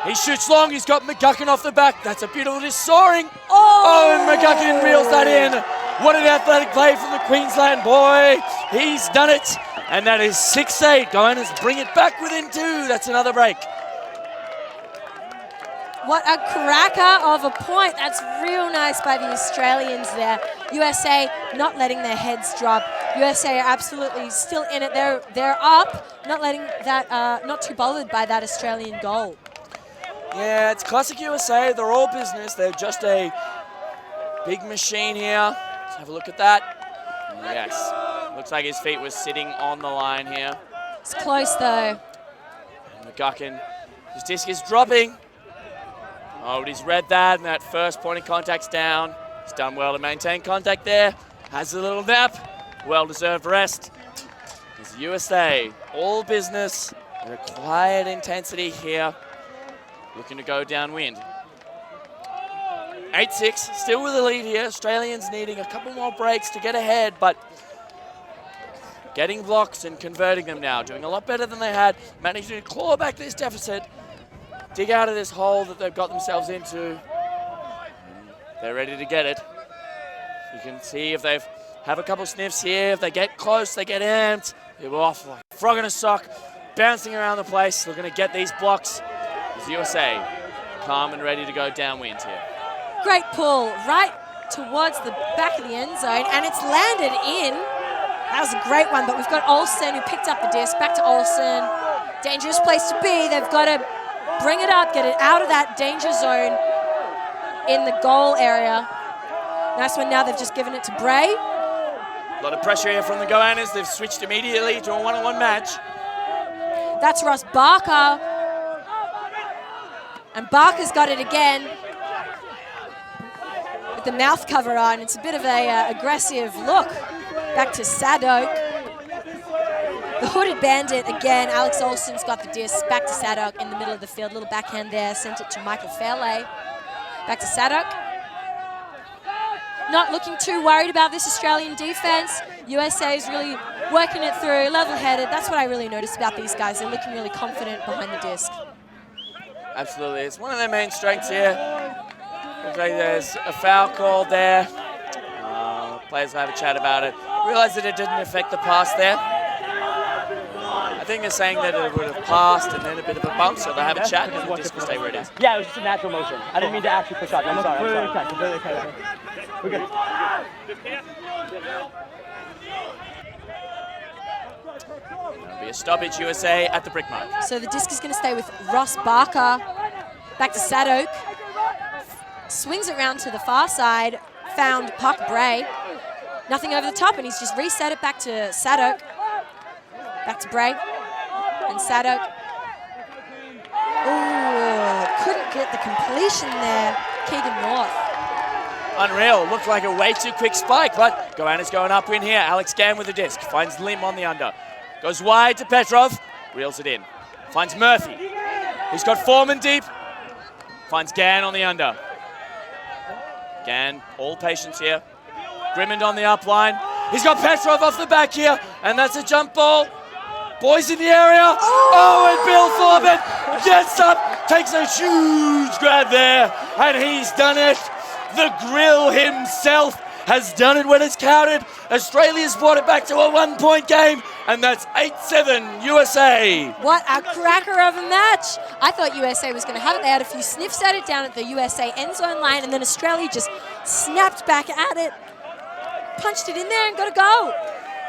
He shoots long, he's got McGuckin off the back. That's a beautiful disc soaring. Oh, and McGuckin reels that in. What an athletic play from the Queensland boy. He's done it. And that is 6-8. Goannas bring it back within 2. That's another break. What a cracker of a point. That's real nice by the Australians there. USA not letting their heads drop. USA are absolutely still in it. They're up, not letting that, not too bothered by that Australian goal. Yeah, it's classic USA. They're all business. They're just a big machine here. Let's have a look at that. Yes. Looks like his feet were sitting on the line here. It's close though. And McGuckin, his disc is dropping. Oh, but he's read that, and that first point of contact's down. He's done well to maintain contact there. Has a little nap. Well-deserved rest. It's USA. All business. A quiet intensity here. Looking to go downwind. 8-6, still with the lead here. Australians needing a couple more breaks to get ahead, but getting blocks and converting them now. Doing a lot better than they had. Managing to claw back this deficit. Dig out of this hole that they've got themselves into. They're ready to get it. You can see if they have a couple sniffs here. If they get close, they get amped. They're off like a frog in a sock, bouncing around the place. They're going to get these blocks. It's USA calm and ready to go downwind here. Great pull right towards the back of the end zone, and it's landed in. That was a great one, but we've got Olsen who picked up the disc. Back to Olsen. Dangerous place to be. They've got to bring it up, get it out of that danger zone in the goal area. Nice one now. They've just given it to Bray. A lot of pressure here from the Goannas. They've switched immediately to a one-on-one match. That's Ross Barker. And Barker's got it again with the mouth cover on. It's a bit of a aggressive look. Back to Sadok. The Hooded Bandit again. Alex Olsen's got the disc. Back to Sadok in the middle of the field. Little backhand there. Sent it to Michael Fairley. Back to Sadok. Not looking too worried about this Australian defense. USA is really working it through, level-headed. That's what I really noticed about these guys. They're looking really confident behind the disc. Absolutely. It's one of their main strengths here. Looks like there's a foul called there. Players will have a chat about it. Realize that it didn't affect the pass there. I think they're saying that it would have passed and then a bit of a bump, so they'll have a chat and the disc will stay where it is. Yeah, it was just a natural motion. I didn't mean to actually push up. I'm sorry. Completely okay. We're good. It'll be a stoppage, USA at the brick mark. So the disc is going to stay with Ross Barker. Back to Sadok. Swings it round to the far side. Found Puck Bray. Nothing over the top, and he's just reset it back to Sadok. Back to Bray. And Sadok. Ooh, couldn't get the completion there. Keegan North. Unreal. Looked like a way too quick spike, but Goanna's going up in here. Alex Gann with the disc. Finds Lim on the under. Goes wide to Petrov. Reels it in. Finds Murphy. He's got Foreman deep. Finds Gann on the under. Gann, all patience here. Grimmond on the up line. He's got Petrov off the back here, and that's a jump ball. Boys in the area. Oh, and Bill Foreman gets up, takes a huge grab there, and he's done it. The Grill himself has done it when it's counted. Australia's brought it back to a 1-point game, and that's 8-7 USA. What a cracker of a match. I thought USA was going to have it. They had a few sniffs at it down at the USA end zone line, and then Australia just snapped back at it, punched it in there, and got a goal.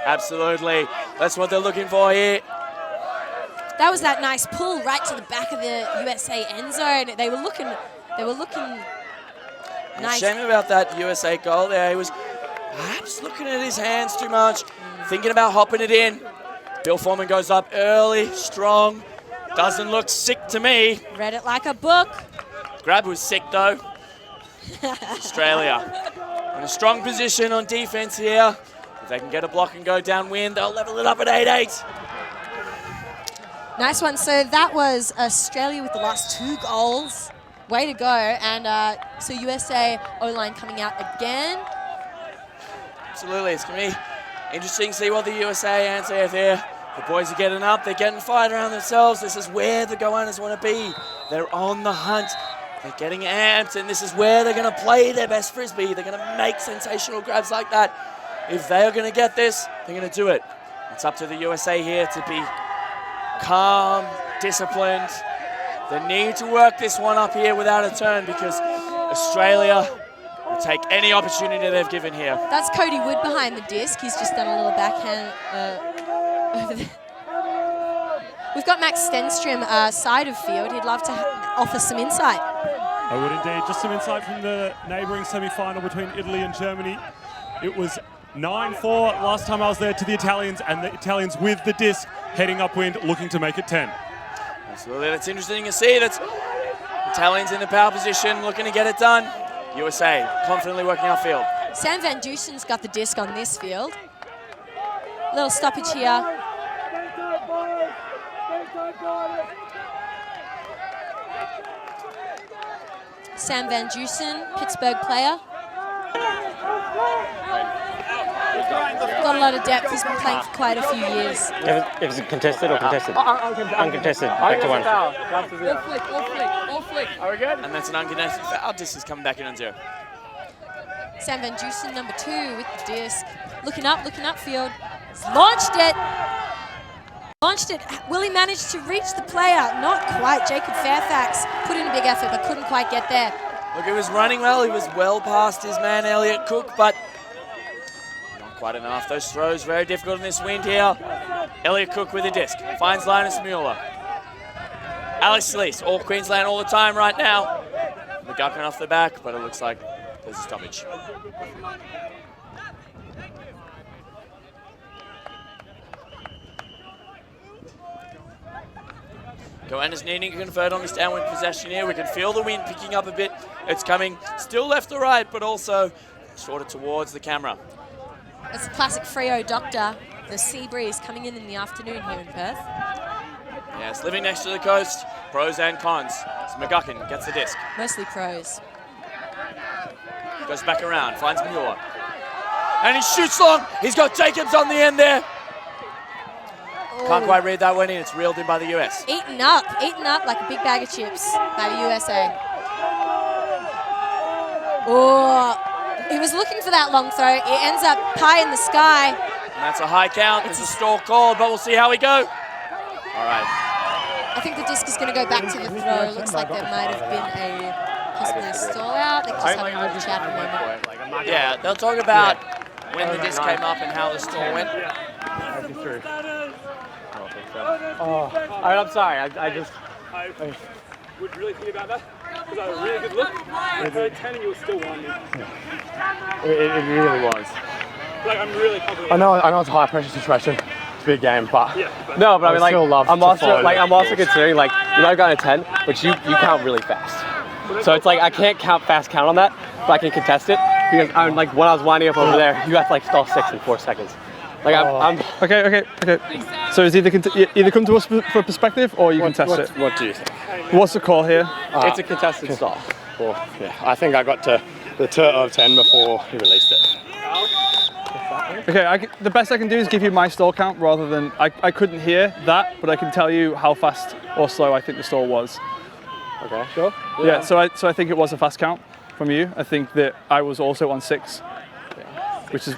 Absolutely. That's what they're looking for here. That was that nice pull right to the back of the USA end zone. They were looking nice. Shame about that USA goal there. He was perhaps looking at his hands too much, thinking about hopping it in. Bill Foreman goes up early, strong. Doesn't look sick to me. Read it like a book. Grab was sick though. Australia in a strong position on defense here. If they can get a block and go downwind, they'll level it up at 8-8. Nice one. So that was Australia with the last 2 goals. Way to go. And so USA O-line coming out again. Absolutely. It's going to be interesting to see what the USA answer here. The boys are getting up. They're getting fired around themselves. This is where the Goannas want to be. They're on the hunt. They're getting amped, and this is where they're going to play their best frisbee. They're going to make sensational grabs like that. If they are going to get this, they're going to do it. It's up to the USA here to be calm, disciplined. They need to work this one up here without a turn because Australia will take any opportunity they've given here. That's Cody Wood behind the disc. He's just done a little backhand over there. We've got Max Stenstrom side of field. He'd love to offer some insight. I would indeed. Just some insight from the neighbouring semi-final between Italy and Germany. It was 9-4 last time I was there to the Italians, and the Italians with the disc heading upwind, looking to make it 10. Absolutely, that's interesting to see. That's Italians in the power position, looking to get it done. USA confidently working upfield. Sam Van Dusen's got the disc on this field. Little stoppage here. Sam Van Dusen, Pittsburgh player. Got a lot of depth. He's been playing for quite a few years. It was contested or contested? Uncontested. Back to 1. All flick. Are we good? And that's an uncontested foul. Disc is coming back in on 0. Sam Van Dusen, number 2 with the disc. Looking upfield. He's launched it. Will he manage to reach the player? Not quite. Jacob Fairfax put in a big effort but couldn't quite get there. Look, he was running well. He was well past his man, Elliot Cook, but not quite enough. Those throws very difficult in this wind here. Elliot Cook with a disc. Finds Linus Mueller. Alex Lees, all Queensland all the time right now. McGuckin off the back, but it looks like there's a stoppage. Goanna's needing to convert on this downwind possession here. We can feel the wind picking up a bit. It's coming still left to right, but also shorter towards the camera. It's a classic Freo doctor. The sea breeze coming in the afternoon here in Perth. Yes, living next to the coast, pros and cons. So McGuckin gets the disc. Mostly pros. Goes back around, finds Muir. And he shoots long. He's got Jacobs on the end there. Can't quite read that one in. It's reeled in by the US. Eaten up like a big bag of chips by the USA. Oh, he was looking for that long throw. It ends up high in the sky. And that's a high count. It's a stall call, but we'll see how we go. All right. I think the disc is going to go back to the throw. Looks like there might have been possibly a stall out. They just having a little chat at the moment. Yeah, they'll talk about when the disc came up and how the stall went. Oh, I'm sorry. I would really think about that because I had a really good look. I heard 10 and you were still 1. It really was. Like, I'm really confident. I know it's a high pressure situation. It's a big game, but no, but I mean, like, I'm also considering, like, you might have gotten a 10, but you count really fast. So it's like I can't count on that, but I can contest it because I'm like when I was winding up over there, you have to like stall 6 in 4 seconds. Like I'm Okay. So it's either come to us for perspective or you contest it. What do you think? What's the call here? It's a contested stall. Well, yeah, I think I got to the turn of 10 before he released it. Okay, the best I can do is give you my stall count rather than I couldn't hear that, but I can tell you how fast or slow I think the stall was. Okay, sure. Yeah, so I think it was a fast count from you. I think that I was also on 6. Which is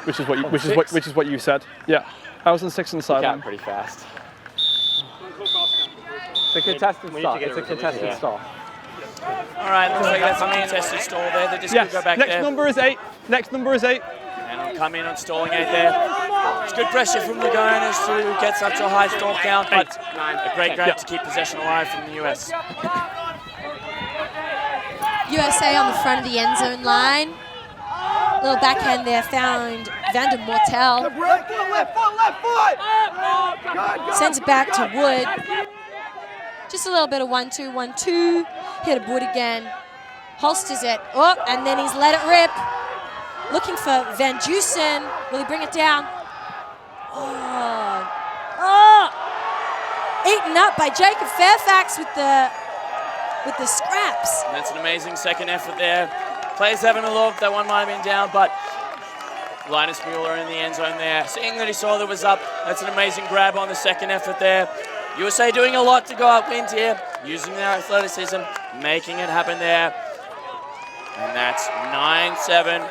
what you said. Yeah, I was on 6 on the sideline. Pretty fast. It's a contested stall. It's a contested stall. All right, looks like that's a contested stall there. The disc will go back next there. number is 8. Next number is 8. And it'll come in on stalling 8 there. It's good pressure from the Goaners to get such a high stall count, but a great grab to keep possession alive from the US. USA on the front of the end zone line. Little backhand there, found Vander Mortel. Sends it back to Wood. Just a little bit of 1-2, 1-2. Hit a Wood again. Holsters it. Oh, and then he's let it rip. Looking for Van Dusen. Will he bring it down? Oh. Eaten up by Jacob Fairfax with the scraps. And that's an amazing second effort there. Players having a look, that one might have been down, but Linus Mueller in the end zone there. Seeing that he saw that was up, that's an amazing grab on the second effort there. USA doing a lot to go upwind here, using their athleticism, making it happen there. And that's 9-7,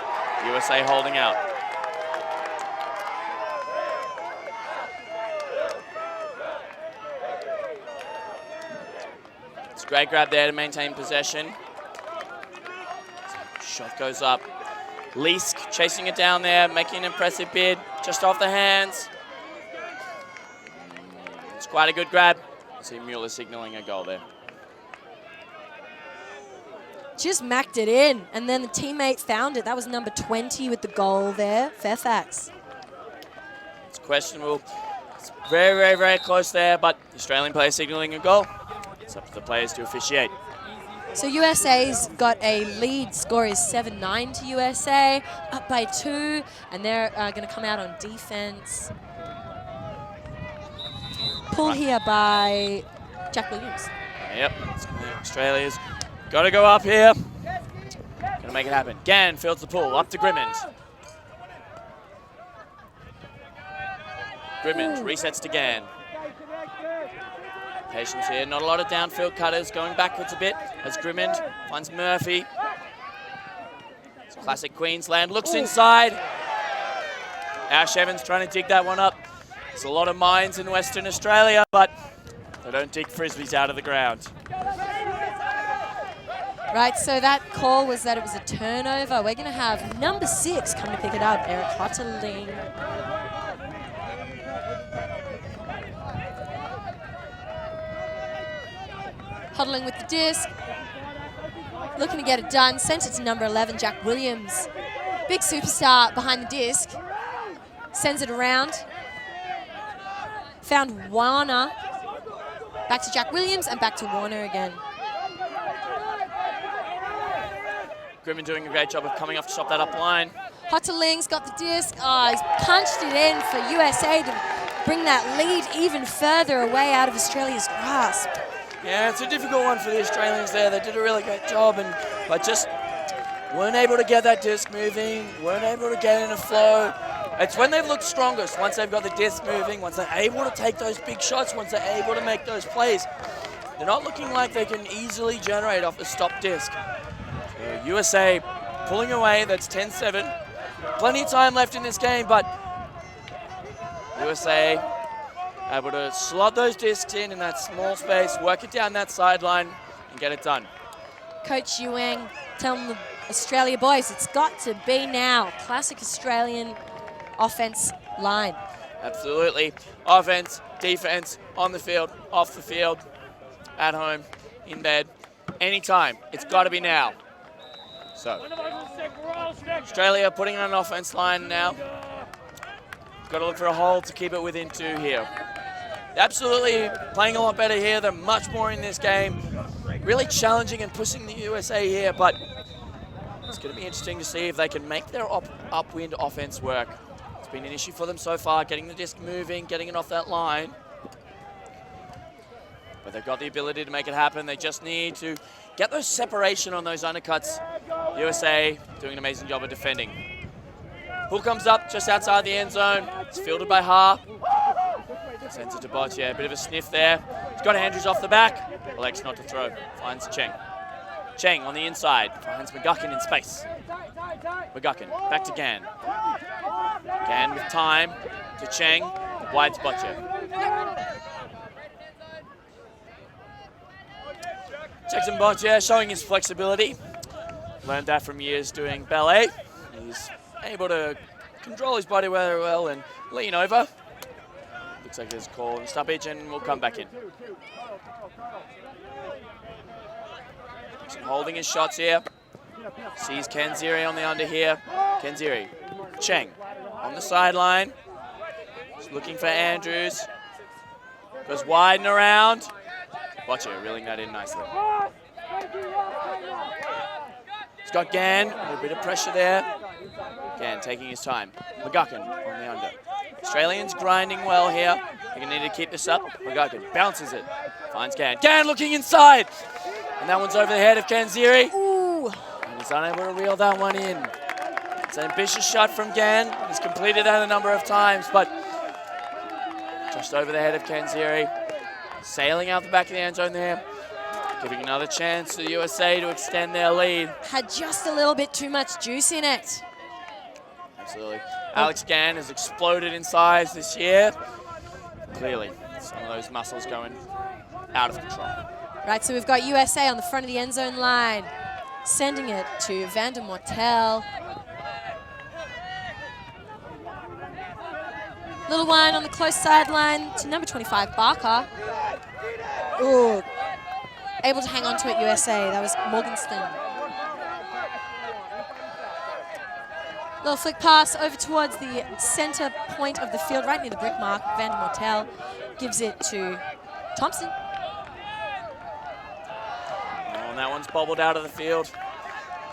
USA holding out. It's a great grab there to maintain possession. Shot goes up. Leask chasing it down there, making an impressive bid, just off the hands. It's quite a good grab. See Mueller signaling a goal there. Just macked it in, and then the teammate found it. That was number 20 with the goal there, Fairfax. It's questionable. It's very, very, very close there, but the Australian player signaling a goal. It's up to the players to officiate. So USA's got a lead. Score is 7-9 to USA, up by 2, and they're going to come out on defense. Pull here by Jack Williams. Yep, Australia's got to go up here. Going to make it happen. Gann fields the pull, up to Grimmond. Grimmond resets to Gann. Patience here, not a lot of downfield cutters, going backwards a bit as Grimmond finds Murphy. It's classic Queensland, looks inside. Ash Evans trying to dig that one up. There's a lot of mines in Western Australia, but they don't dig frisbees out of the ground. Right, so that call was that it was a turnover. We're going to have number 6 come to pick it up, Eric Hotterling. Huddling with the disc, looking to get it done. Sent it to number 11, Jack Williams. Big superstar behind the disc. Sends it around. Found Warner. Back to Jack Williams and back to Warner again. Grimmond doing a great job of coming off to stop that up line. Hotterling's got the disc. Oh, he's punched it in for USA to bring that lead even further away out of Australia's grasp. Yeah, it's a difficult one for the Australians there. They did a really great job, but just weren't able to get that disc moving, weren't able to get in a flow. It's when they've looked strongest, once they've got the disc moving, once they're able to take those big shots, once they're able to make those plays. They're not looking like they can easily generate off the stop disc. So USA pulling away, that's 10-7. Plenty of time left in this game, but USA able to slot those discs in that small space, work it down that sideline, and get it done. Coach Yuang telling the Australia boys, it's got to be now. Classic Australian offense line. Absolutely. Offense, defense, on the field, off the field, at home, in bed, anytime. It's got to be now. So, Australia putting on an offense line now. Got to look for a hole to keep it within 2 here. Absolutely playing a lot better here. They're much more in this game. Really challenging and pushing the USA here, but it's going to be interesting to see if they can make their upwind offense work. It's been an issue for them so far, getting the disc moving, getting it off that line. But they've got the ability to make it happen. They just need to get those separation on those undercuts. USA doing an amazing job of defending. Pull comes up just outside the end zone. It's fielded by Ha. Sends it to Bot, yeah, a bit of a sniff there. He's got Andrews off the back. Elects not to throw. Finds Cheng. Cheng on the inside. Finds McGuckin in space. McGuckin back to Gan. Gan with time to Cheng. Wide spot here. Jackson Bottier showing his flexibility. Learned that from years doing ballet. He's able to control his body very well and lean over. Looks like there's a call and stoppage, and we'll come back in. Jackson holding his shots here. Sees Kenziri on the under here. Kenziri. Cheng on the sideline. Just looking for Andrews. Goes wide and around. Bottier reeling that in nicely. He's got Gan, a bit of pressure there. Gan taking his time. McGuckin on the under. Australians grinding well here. They're going to need to keep this up. McGuckin bounces it. Finds Gan. Gan looking inside. And that one's over the head of Kenziri. Ooh. And he's unable to reel that one in. It's an ambitious shot from Gan. He's completed that a number of times, but just over the head of Kenziri. Sailing out the back of the end zone there. Giving another chance to the USA to extend their lead. Had just a little bit too much juice in it. Absolutely. Alex Gan has exploded in size this year. Clearly, some of those muscles going out of control. Right, so we've got USA on the front of the end zone line, sending it to Van der Mortel. Little one on the close sideline to number 25, Barker. Ooh, able to hang on to it, USA. That was Morgenstern. Little flick pass over towards the center point of the field, right near the brick mark. Van der Mortel gives it to Thompson. Oh, and that one's bobbled out of the field.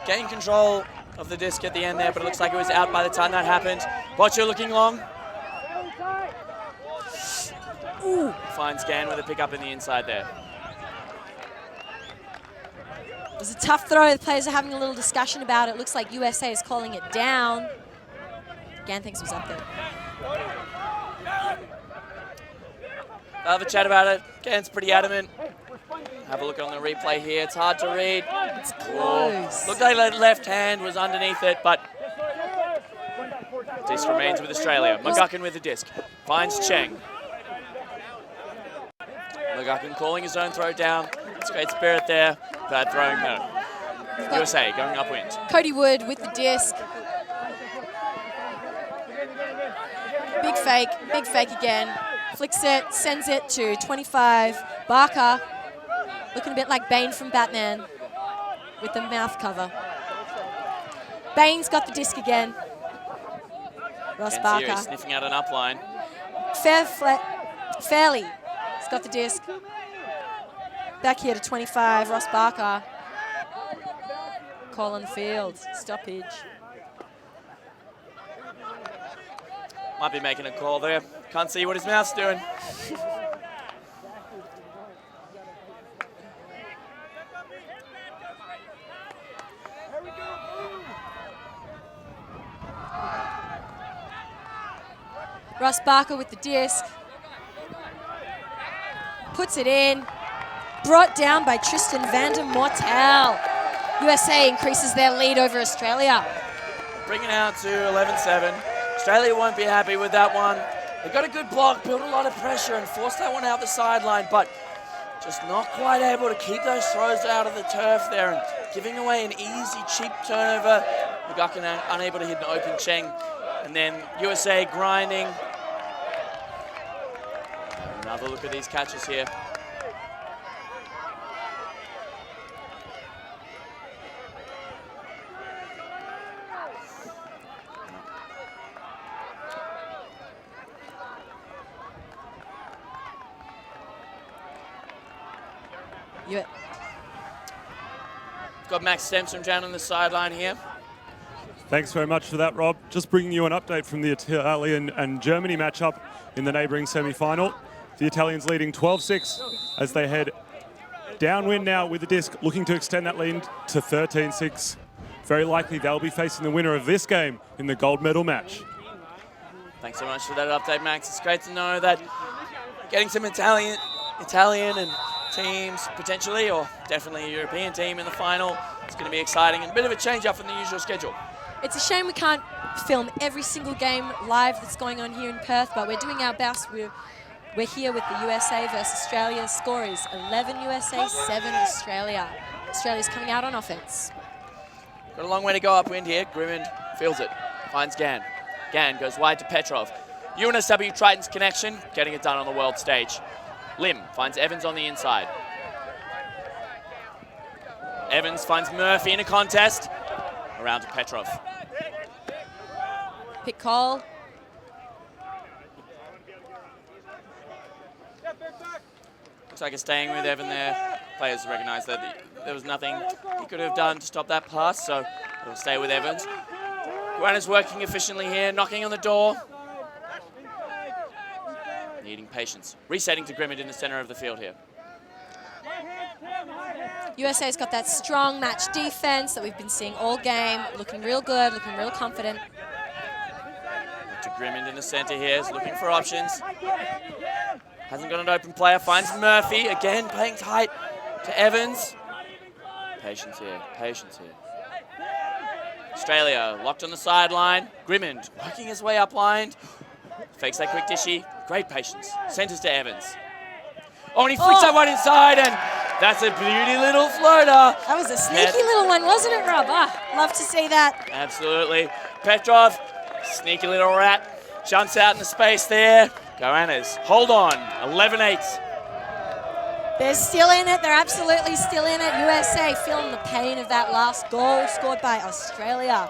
Gained control of the disc at the end there, but it looks like it was out by the time that happened. Botcher looking long. Ooh. Finds Gan with a pick up in the inside there. It was a tough throw. The players are having a little discussion about it. Looks like USA is calling it down. Gan thinks it was up there. They'll have a chat about it. Gan's pretty adamant. Have a look on the replay here. It's hard to read. It's close. Looked like that left hand was underneath it, but disc remains with Australia. McGuckin with the disc. Finds Cheng. McGuckin calling his own throw down. It's great spirit there. Bad throwing, no. USA going upwind. Cody Wood with the disc. Big fake again. Flicks it, sends it to 25. Barker, looking a bit like Bane from Batman with the mouth cover. Bane's got the disc again. Ross Barker. Sniffing out an upline. Fairley has got the disc. Back here to 25, Ross Barker. Call on the field, stoppage. Might be making a call there. Can't see what his mouth's doing. Ross Barker with the disc. Puts it in. Brought down by Tristan van der Mortel. USA increases their lead over Australia. Bring it out to 11-7. Australia won't be happy with that one. They got a good block, built a lot of pressure, and forced that one out the sideline, but just not quite able to keep those throws out of the turf there and giving away an easy, cheap turnover. McGuckin unable to hit an open Cheng. And then USA grinding. Another look at these catches here. Yeah. Got Max Stemstrom down on the sideline here. Thanks very much for that, Rob. Just bringing you an update from the Italian and Germany matchup in the neighbouring semi-final. The Italians leading 12-6 as they head downwind now with the disc, looking to extend that lead to 13-6. Very likely they'll be facing the winner of this game in the gold medal match. Thanks so much for that update, Max. It's great to know that getting some Italian and teams potentially, or definitely a European team in the final, it's going to be exciting and a bit of a change up from the usual schedule. It's a shame we can't film every single game live that's going on here in Perth, but we're doing our best. We're here with the USA versus Australia. Score is 11 USA, 7 Australia. Australia's coming out on offense. Got a long way to go upwind here. Grimmond feels it, finds Gann. Gann goes wide to Petrov. UNSW Triton's connection, getting it done on the world stage. Lim finds Evans on the inside. Evans finds Murphy in a contest. Around to Petrov. Pick call. Looks like it's staying with Evan there. Players recognize that there was nothing he could have done to stop that pass, so it'll stay with Evans. Guana's working efficiently here, knocking on the door. Needing patience. Resetting to Grimmond in the center of the field here. USA's got that strong match defense that we've been seeing all game. Looking real good, looking real confident. To Grimmond in the center here, is looking for options. Hasn't got an open player, finds Murphy, again playing tight to Evans. Patience here, patience here. Australia locked on the sideline. Grimmond working his way up line. Fakes that quick dishy, great patience. Centers to Evans. Oh, and he flicks that one inside, and that's a beauty little floater. That was a sneaky little one, wasn't it, Rob? Love to see that. Absolutely. Petrov, sneaky little rat, jumps out in the space there. Goannas, hold on, 11-8. They're still in it. They're absolutely still in it. USA feeling the pain of that last goal scored by Australia.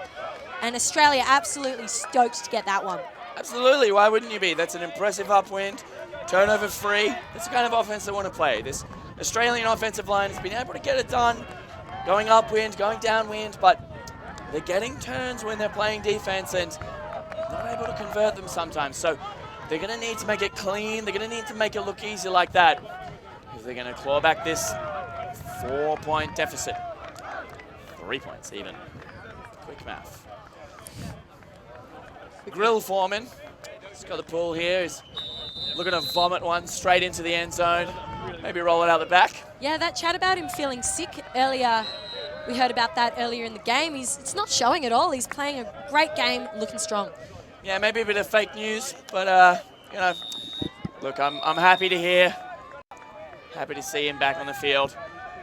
And Australia absolutely stoked to get that one. Absolutely, why wouldn't you be? That's an impressive upwind, turnover free. That's the kind of offense they want to play. This Australian offensive line has been able to get it done, going upwind, going downwind, but they're getting turns when they're playing defense and not able to convert them sometimes. So they're going to need to make it clean. They're going to need to make it look easy like that if they're going to claw back this 4-point deficit. 3 points even. Quick math. Grill Foreman, he's got the pull here. He's looking to vomit one straight into the end zone. Maybe roll it out the back. Yeah, that chat about him feeling sick earlier, we heard about that earlier in the game. It's not showing at all. He's playing a great game, looking strong. Yeah, maybe a bit of fake news, but you know, look, I'm happy to hear. Happy to see him back on the field,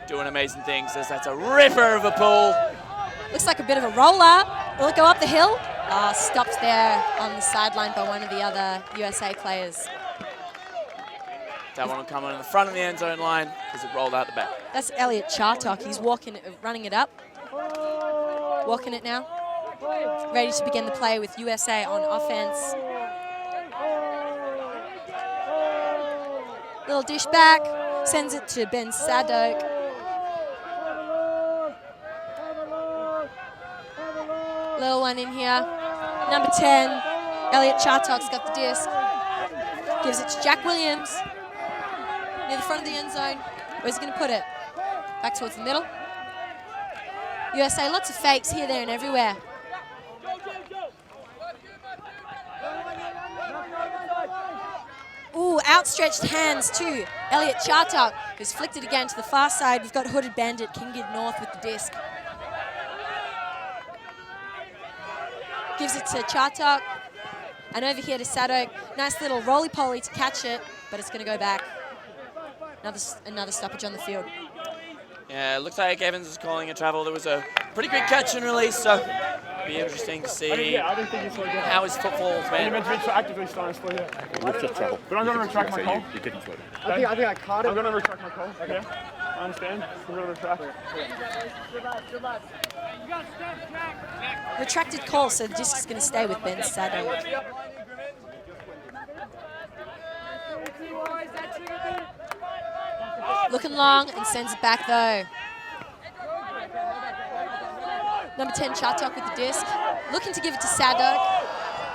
doing amazing things. That's a ripper of a pull. Looks like a bit of a roller. Will it go up the hill? Stopped there on the sideline by one of the other USA players. That one will come on the front of the end zone line because it rolled out the back. That's Elliot Chartok. He's running it up. Walking it now. Ready to begin the play with USA on offense. Little dish back. Sends it to Ben Sadok. Little one in here. Number 10, Elliot Chartok's got the disc. Gives it to Jack Williams. Near the front of the end zone. Where's he going to put it? Back towards the middle. USA, lots of fakes here, there, and everywhere. Ooh, outstretched hands to Elliot Chartok, who's flicked it again to the far side. We've got Hooded Bandit, Kingid North with the disc. Gives it to Chartok. And over here to Sadok. Nice little roly-poly to catch it, but it's going to go back. Another stoppage on the field. Yeah, it looks like Evans is calling a travel. There was a pretty quick catch and release, so it'll be interesting to see how his football's been. Actively starting to slow here. But I'm going to retract my call. You didn't slow down. I think I caught it. I'm going to retract my call. Okay. I understand. I'm going to retract. Retracted call, so the disc is going to stay with Ben Sadok. Looking long and sends it back though. Number 10, Chartok with the disc. Looking to give it to Sadok.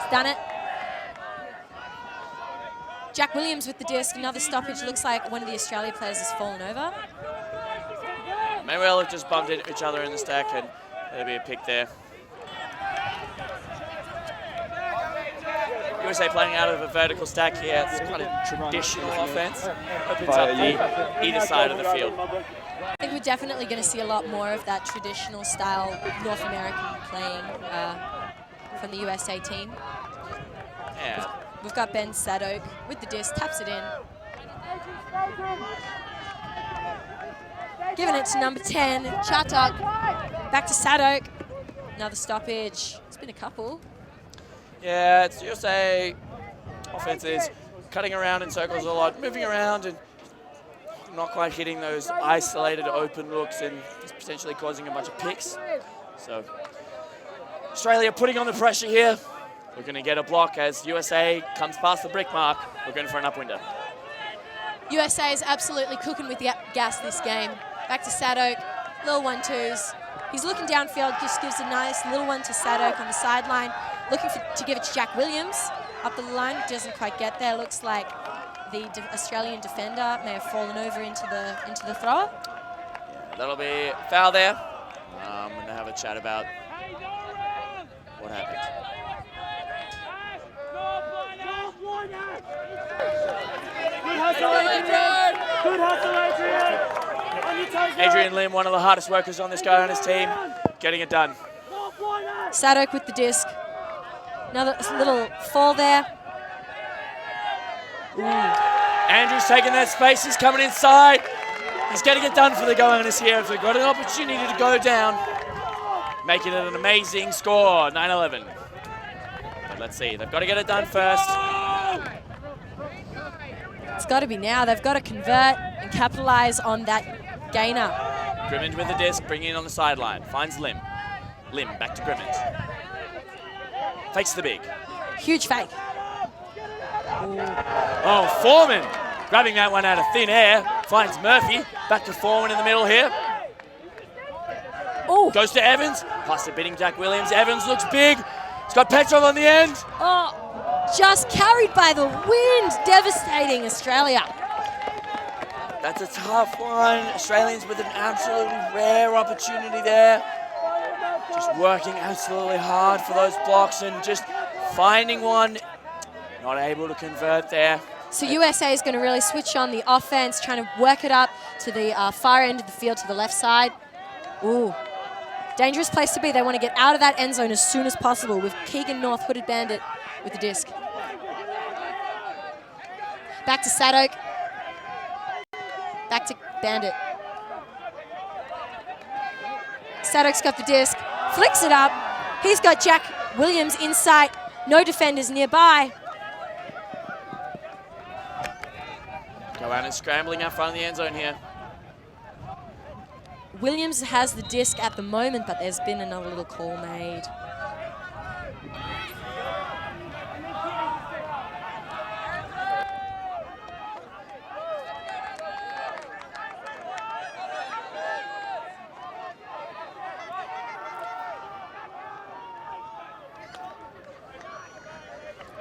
He's done it. Jack Williams with the disc. Another stoppage. Looks like one of the Australia players has fallen over. May well have just bumped into each other in the stack, and there'll be a pick there. USA playing out of a vertical stack here. It's quite a traditional offense. Opens up either side of the field. I think we're definitely going to see a lot more of that traditional style North American playing from the USA team. Yeah. We've got Ben Sadok with the disc, taps it in. Giving it to number 10, Chartok. Back to Sadok. Another stoppage. It's been a couple. Yeah, it's USA offense is cutting around in circles a lot, moving around and not quite hitting those isolated open looks and potentially causing a bunch of picks. So Australia putting on the pressure here. We're going to get a block as USA comes past the brick mark. We're going for an upwinder. USA is absolutely cooking with the gas this game. Back to Sadok, little 1-2s. He's looking downfield, just gives a nice little one to Sadok on the sideline. Looking to give it to Jack Williams. Up the line, doesn't quite get there. Looks like the Australian defender may have fallen over into the thrower. Yeah, that'll be a foul there. I'm going to have a chat about what happened. Good hustle, Adrian. Adrian Lim, one of the hardest workers on this guy on his team, getting it done. Sadok with the disc. Another little fall there. Ooh. Andrew's taking that space, he's coming inside. He's getting it done for the Goaners here. They've got an opportunity to go down, making it an amazing score, 9-11. But let's see, they've got to get it done first. It's got to be now. They've got to convert and capitalize on that gainer. Grimmond with the disc, bringing it on the sideline. Finds Lim. Lim back to Grimmond. Fakes the big. Huge fake. Ooh. Oh, Foreman grabbing that one out of thin air. Finds Murphy. Back to Foreman in the middle here. Ooh. Goes to Evans. Past it beating Jack Williams. Evans looks big. He's got Petrov on the end. Oh, just carried by the wind. Devastating Australia. That's a tough one. Australians with an absolutely rare opportunity there. Just working absolutely hard for those blocks and just finding one. Not able to convert there. So USA is going to really switch on the offense, trying to work it up to the far end of the field to the left side. Ooh, dangerous place to be. They want to get out of that end zone as soon as possible with Keegan North, Hooded Bandit with the disc. Back to Sadok. Back to Bandit. Sadok's got the disc, flicks it up. He's got Jack Williams in sight. No defenders nearby. Goaners scrambling out front of the end zone here. Williams has the disc at the moment, but there's been another little call made.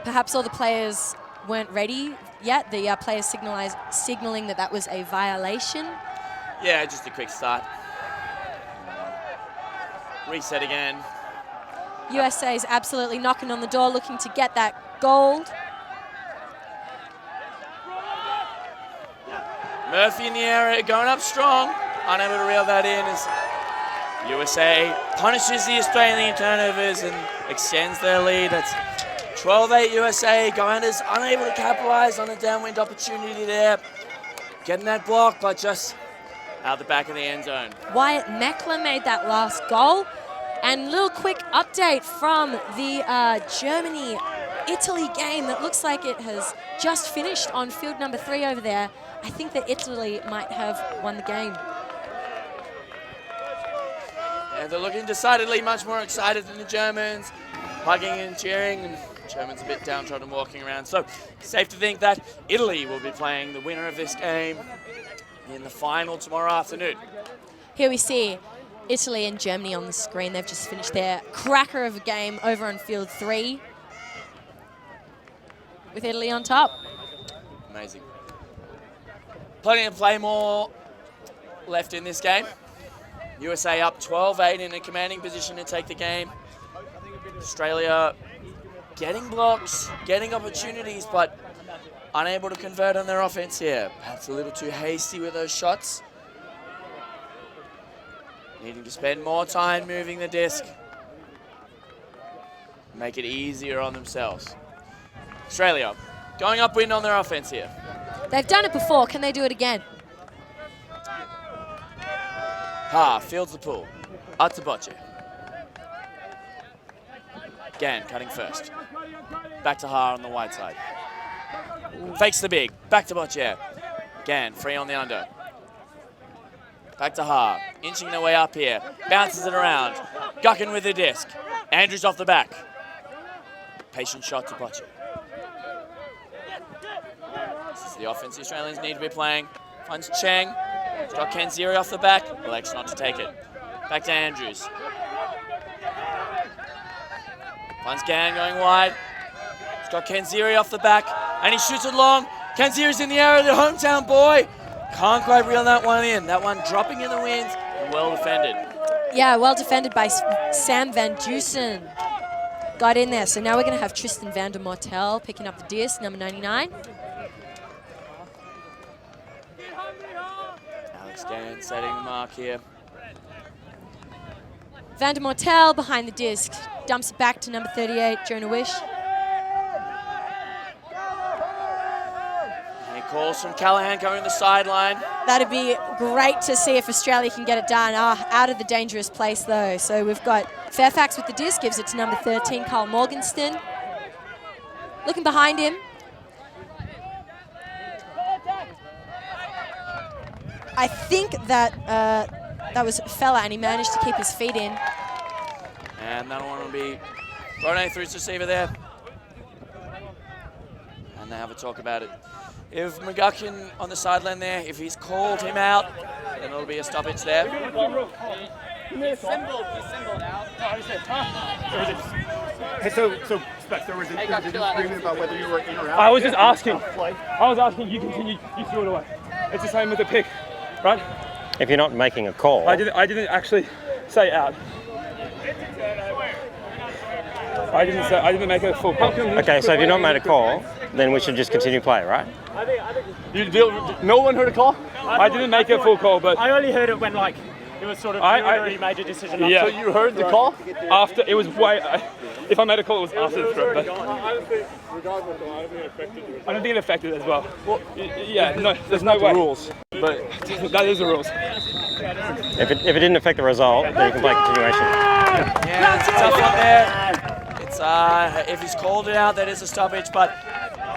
Perhaps all the players weren't ready yet. The players signaling that that was a violation. Yeah, just a quick start. Reset again. USA is absolutely knocking on the door, looking to get that gold. Murphy in the area, going up strong. Unable to reel that in as USA punishes the Australian turnovers and extends their lead. That's 12-8 USA. Goanda's unable to capitalize on a downwind opportunity there. Getting that block, but just out the back of the end zone. Wyatt Meckler made that last goal. And little quick update from the Germany-Italy game that looks like it has just finished on field number 3 over there. I think that Italy might have won the game. And they're looking decidedly much more excited than the Germans, hugging and cheering, and Germans a bit downtrodden walking around. So safe to think that Italy will be playing the winner of this game in the final tomorrow afternoon. Here we see Italy and Germany on the screen. They've just finished their cracker of a game over on field 3 with Italy on top. Amazing. Plenty of play more left in this game. USA up 12-8 in a commanding position to take the game. Australia getting blocks, getting opportunities, but unable to convert on their offense here. Perhaps a little too hasty with those shots. Needing to spend more time moving the disc. Make it easier on themselves. Australia going upwind on their offense here. They've done it before. Can they do it again? Fields the pull. Ataboche. Again, cutting first. Back to on the wide side. Fakes the big. Back to Boche. Again, free on the under. Back to inching their way up here. Bounces it around. Guckin with the disc. Andrews off the back. Patient shot to Boche. This is the offense the Australians need to be playing. Finds Cheng. He's got Kenziri off the back. Elects not to take it. Back to Andrews. Finds Gan going wide. He's got Kenziri off the back. And he shoots it long. Kenziri's in the area, the hometown boy. Can't quite reel that one in. That one dropping in the wind and well defended. Yeah, well defended by Sam Van Dusen. Got in there. So now we're going to have Tristan van der Mortel picking up the disc, number 99. Alex Gan setting the mark here. Van der Mortel behind the disc. Dumps it back to number 38, Jonah Wish. Calls from Callahan going to the sideline. That'd be great to see if Australia can get it done. Out of the dangerous place, though. So we've got Fairfax with the disc, gives it to number 13, Carl Morgenston. Looking behind him. I think that that was Fella, and he managed to keep his feet in. And that one will be thrown through his receiver there. And they have a talk about it. If McGuckin on the sideline there, if he's called him out, then it'll be a stoppage there. Hey, so Specs, there was a disagreement about whether you were in or out. I was just asking. You continue, you threw it away. It's the same with the pick, right? If you're not making a call. I didn't actually say out. I didn't make a full call. Okay, so if you're not made a call, then we should just continue play, right? No one heard a call? I didn't make a full call, but I only heard it when it was sort of you already made a decision. Yeah. So you heard the call? After it was way. If I made a call, it was after the throw. But Regardless, I don't think it affected you. I don't think it affected as well. Well, yeah, no, there's no way. Rules, but that is the rules. If it didn't affect the result, then you can play continuation. Yeah, it's a tough one there. It's if he's called it out, that is a stoppage, but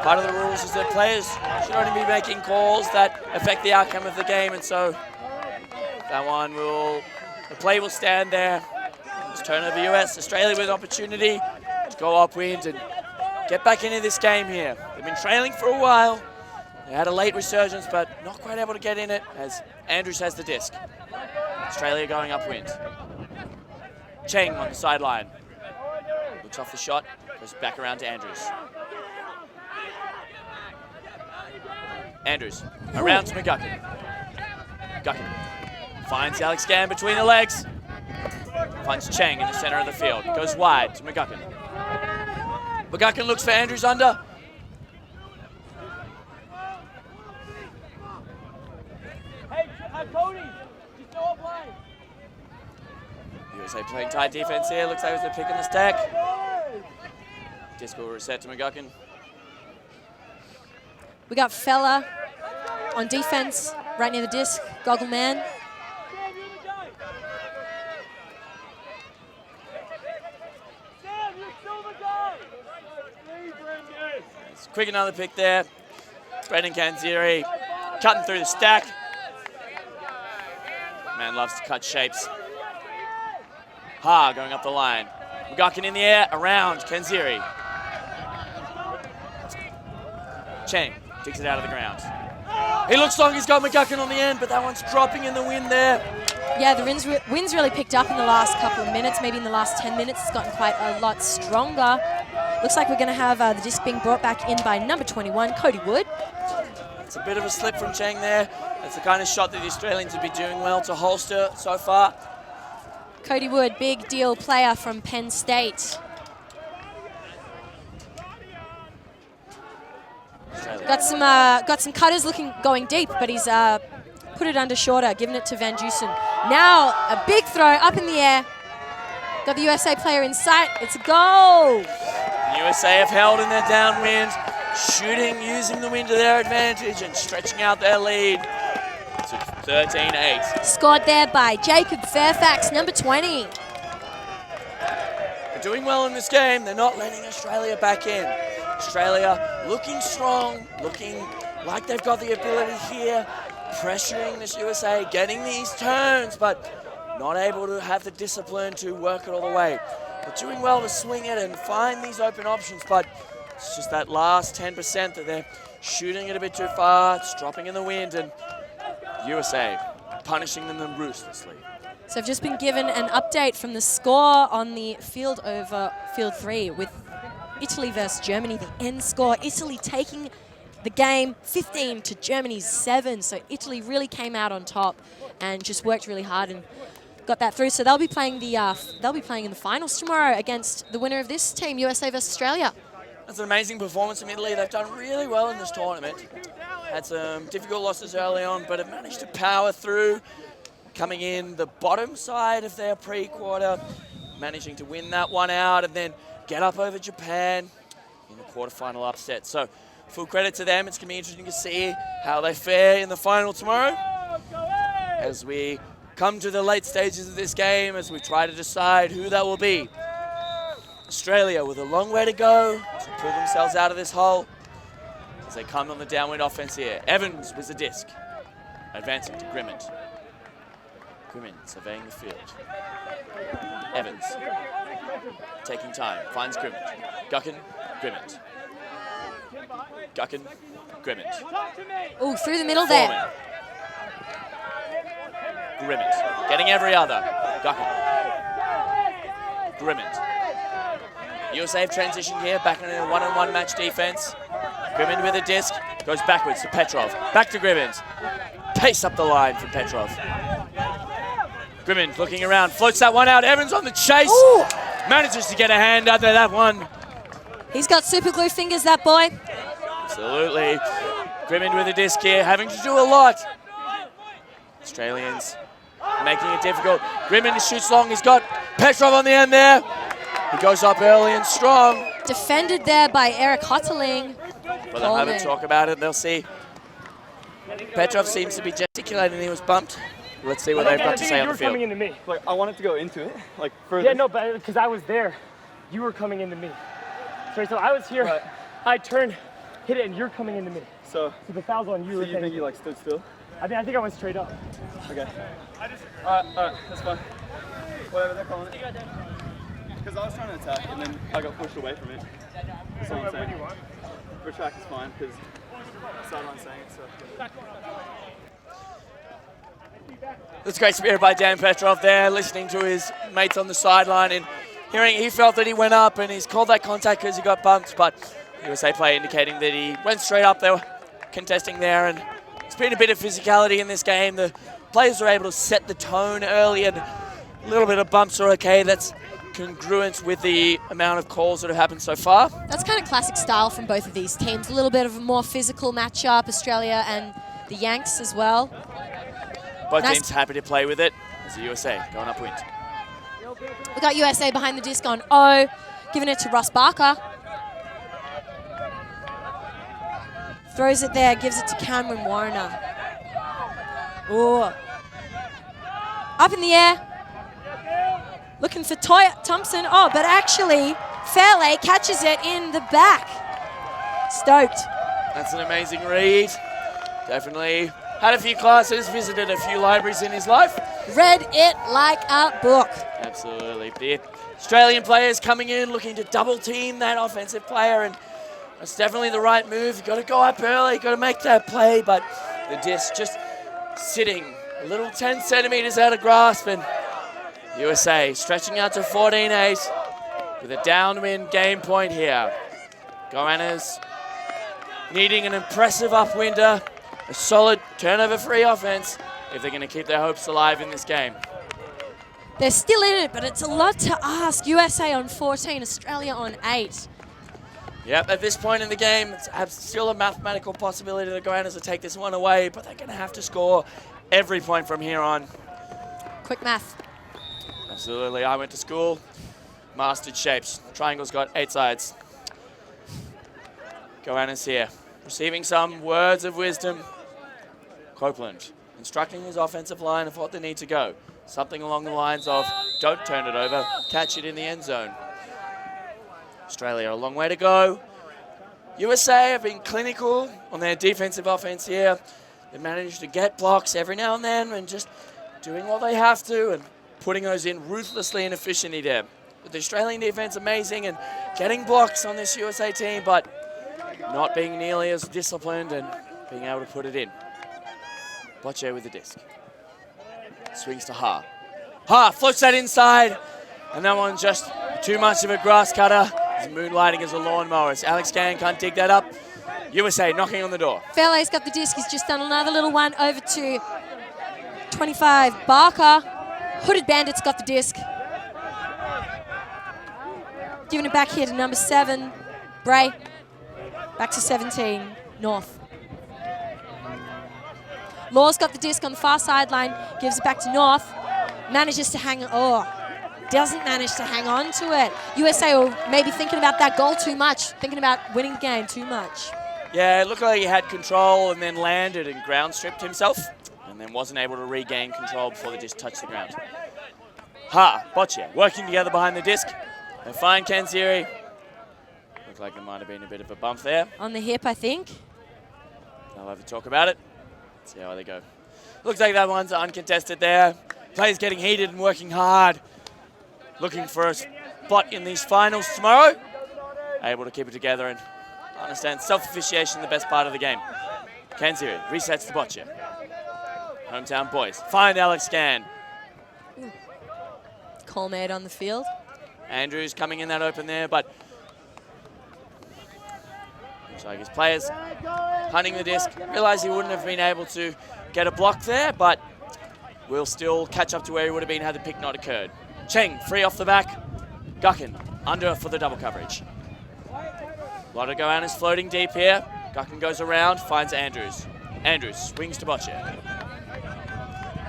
part of the rules is that players should only be making calls that affect the outcome of the game, and so the play will stand there. It's turnover US. Australia with opportunity to go upwind and get back into this game here. They've been trailing for a while. They had a late resurgence, but not quite able to get in it as Andrews has the disc. Australia going upwind. Cheng on the sideline. Looks off the shot, goes back around to Andrews. Andrews around to McGuckin. McGuckin finds Alex Gann between the legs. Finds Cheng in the center of the field. Goes wide to McGuckin. McGuckin looks for Andrews under. USA playing tight defense here. Looks like it was a pick in the stack. Disc will reset to McGuckin. We got Fella on defense, right near the disc, goggle man. It's quick another pick there. Brendan Kanziri cutting through the stack. Man loves to cut shapes. Ha going up the line. McGuckin in the air, around Kanziri. Cheng digs it out of the ground. He looks like he's got McGuckin on the end, but that one's dropping in the wind there. Yeah, the wind's really picked up in the last couple of minutes. Maybe in the last 10 minutes, it's gotten quite a lot stronger. Looks like we're going to have the disc being brought back in by number 21, Cody Wood. It's a bit of a slip from Cheng there. That's the kind of shot that the Australians have been doing well to holster so far. Cody Wood, big deal player from Penn State. Got some cutters going deep, but he's put it under shorter, giving it to Van Dusen. Now a big throw up in the air. Got the USA player in sight. It's a goal. The USA have held in their downwind, shooting, using the wind to their advantage and stretching out their lead to 13-8. Scored there by Jacob Fairfax, number 20. They're doing well in this game. They're not letting Australia back in. Australia looking strong, looking like they've got the ability here, pressuring this USA, getting these turns, but not able to have the discipline to work it all the way. They're doing well to swing it and find these open options, but it's just that last 10% that they're shooting it a bit too far, it's dropping in the wind, and USA punishing them ruthlessly. So I've just been given an update from the score on the field over field 3 with Italy versus Germany, the end score. Italy taking the game 15 to Germany's 7. So Italy really came out on top and just worked really hard and got that through. So they'll be playing in the finals tomorrow against the winner of this team, USA versus Australia. That's an amazing performance from Italy. They've done really well in this tournament. Had some difficult losses early on, but have managed to power through, coming in the bottom side of their pre-quarter, managing to win that one out and then get up over Japan in the quarterfinal upset. So full credit to them. It's going to be interesting to see how they fare in the final tomorrow as we come to the late stages of this game, as we try to decide who that will be. Australia with a long way to go to pull themselves out of this hole as they come on the downwind offense here. Evans with the disc, advancing to Grimmett. Grimmett surveying the field. Evans taking time, finds Grimmett. Guckin, Grimmett. Guckin, Grimmett. Oh, through the middle there. Grimmett, getting every other. Guckin. Grimmett. USA have transitioned here, back in a one-on-one match defense. Grimmett with a disc, goes backwards to Petrov. Back to Grimmett. Pace up the line for Petrov. Grimmett looking around, floats that one out. Evans on the chase. Ooh. Manages to get a hand under that one. He's got super glue fingers, that boy. Absolutely. Grimmett with a disc here, having to do a lot. Australians making it difficult. Grimmett shoots long. He's got Petrov on the end there. He goes up early and strong. Defended there by Eric Hotterling. Well, they'll have a talk about it. They'll see. Petrov seems to be gesticulating. He was bumped. Let's see what they've got to say on the field. You were coming into me. Like, I wanted to go into it, like further. Yeah, no, but because I was there, you were coming into me. So I was here, right. I turned, hit it, and you're coming into me. So the foul's on you. So you think you like stood still? I think I went straight up. Okay. All right, that's fine. Whatever they're calling it. Because I was trying to attack, and then I got pushed away from it. That's all I'm saying. Retract is fine, because I started on saying it, so. That's great spirit by Dan Petrov there, listening to his mates on the sideline and hearing he felt that he went up and he's called that contact because he got bumped, but USA player indicating that he went straight up there. contesting there, and it's been a bit of physicality in this game. The players were able to set the tone early, and a little bit of bumps are okay. That's congruent with the amount of calls that have happened so far. That's kind of classic style from both of these teams. A little bit of a more physical matchup, Australia and the Yanks as well. Both teams happy to play with it. As the USA going upwind. We got USA behind the disc on O, giving it to Ross Barker. Throws it there, gives it to Cameron Warner. Ooh. Up in the air. Looking for Thompson. Oh, but actually, Fairley catches it in the back. Stoked. That's an amazing read. Definitely had a few classes, visited a few libraries in his life. Read it like a book. Absolutely. The Australian players coming in, looking to double team that offensive player, and that's definitely the right move. You've got to go up early, got to make that play, but the disc just sitting a little 10 centimeters out of grasp, and USA stretching out to 14-8 with a downwind game point here. Goannas needing an impressive upwinder, a solid turnover-free offense if they're going to keep their hopes alive in this game. They're still in it, but it's a lot to ask. USA on 14, Australia on 8. Yep, at this point in the game, it's still a mathematical possibility that the Goannas will take this one away, but they're going to have to score every point from here on. Quick math. Absolutely. I went to school, mastered shapes. Triangle's got 8 sides. Goannas here, receiving some words of wisdom. Copeland instructing his offensive line of what they need to go. Something along the lines of, don't turn it over, catch it in the end zone. Australia, a long way to go. USA have been clinical on their defensive offense here. They managed to get blocks every now and then and just doing what they have to and putting those in ruthlessly and efficiently there. But the Australian defense amazing and getting blocks on this USA team, but not being nearly as disciplined and being able to put it in. Bocce with the disc. Swings to Ha. Ha floats that inside, and that one's just too much of a grass cutter. He's moonlighting as a lawnmower. Alex Gann can't dig that up. USA knocking on the door. Fairley's got the disc. He's just done another little one over to 25. Barker. Hooded Bandit's got the disc. Giving it back here to number 7. Bray. Back to 17. North. Law's got the disc on the far sideline. Gives it back to North. Manages to hang... Oh. Doesn't manage to hang on to it. USA will maybe thinking about that goal too much, thinking about winning the game too much. Yeah, it looked like he had control and then landed and ground stripped himself and then wasn't able to regain control before the disc touched the ground. Ha, Boccia working together behind the disc. They find Kanziri. Looked like there might have been a bit of a bump there. On the hip, I think. They'll have a talk about it. See how they go. Looks like that one's uncontested there. Players getting heated and working hard. Looking for a spot in these finals tomorrow. Able to keep it together and understand self-officiation the best part of the game. Kanziri resets the Boccia. Hometown boys find Alex Gann. Call made on the field. Andrews coming in that open there, but looks like his players hunting the disc. Realised he wouldn't have been able to get a block there, but will still catch up to where he would have been had the pick not occurred. Cheng, free off the back. Guckin, under for the double coverage. A lot of Goannas floating deep here. Guckin goes around, finds Andrews. Andrews swings to Boccia.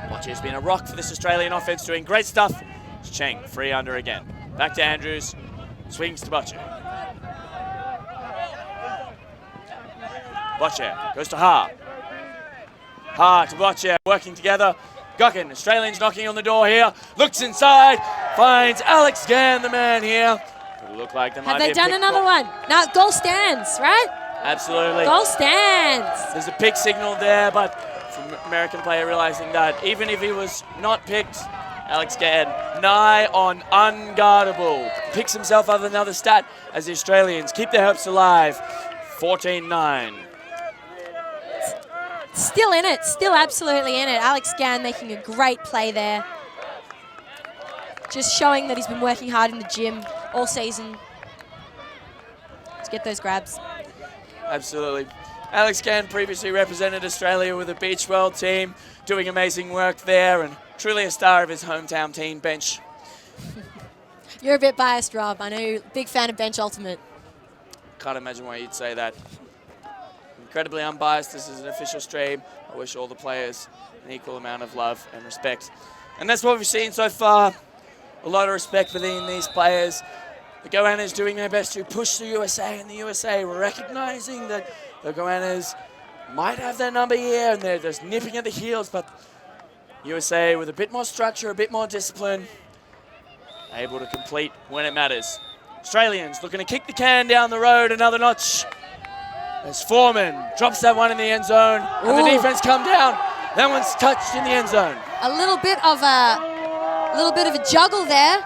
Boccia's been a rock for this Australian offense, doing great stuff. It's Cheng, free under again. Back to Andrews, swings to Boccia. Boccia goes to Ha. Ha to Boccia, working together. Guckin, Australians knocking on the door here. Looks inside, finds Alex Gann, the man here. Could look like there might be a pick. Have they done another one? No, goal stands, right? Absolutely. Goal stands. There's a pick signal there, but from American player realizing that even if he was not picked, Alex Gann, nigh on unguardable. Picks himself up another stat as the Australians keep their hopes alive. 14-9. Still in it, still absolutely in it. Alex Gann making a great play there. Just showing that he's been working hard in the gym all season to get those grabs. Absolutely. Alex Gann previously represented Australia with the Beach World team, doing amazing work there and truly a star of his hometown team, Bench. You're a bit biased, Rob. I know you're a big fan of Bench Ultimate. Can't imagine why you'd say that. Incredibly unbiased. This is an official stream. I wish all the players an equal amount of love and respect. And that's what we've seen so far. A lot of respect within these players. The Goannas doing their best to push the USA, and the USA recognizing that the Goannas might have their number here and they're just nipping at the heels, but USA with a bit more structure, a bit more discipline, able to complete when it matters. Australians looking to kick the can down the road another notch as Foreman drops that one in the end zone. And the defense come down. That one's touched in the end zone. A little bit of a juggle there.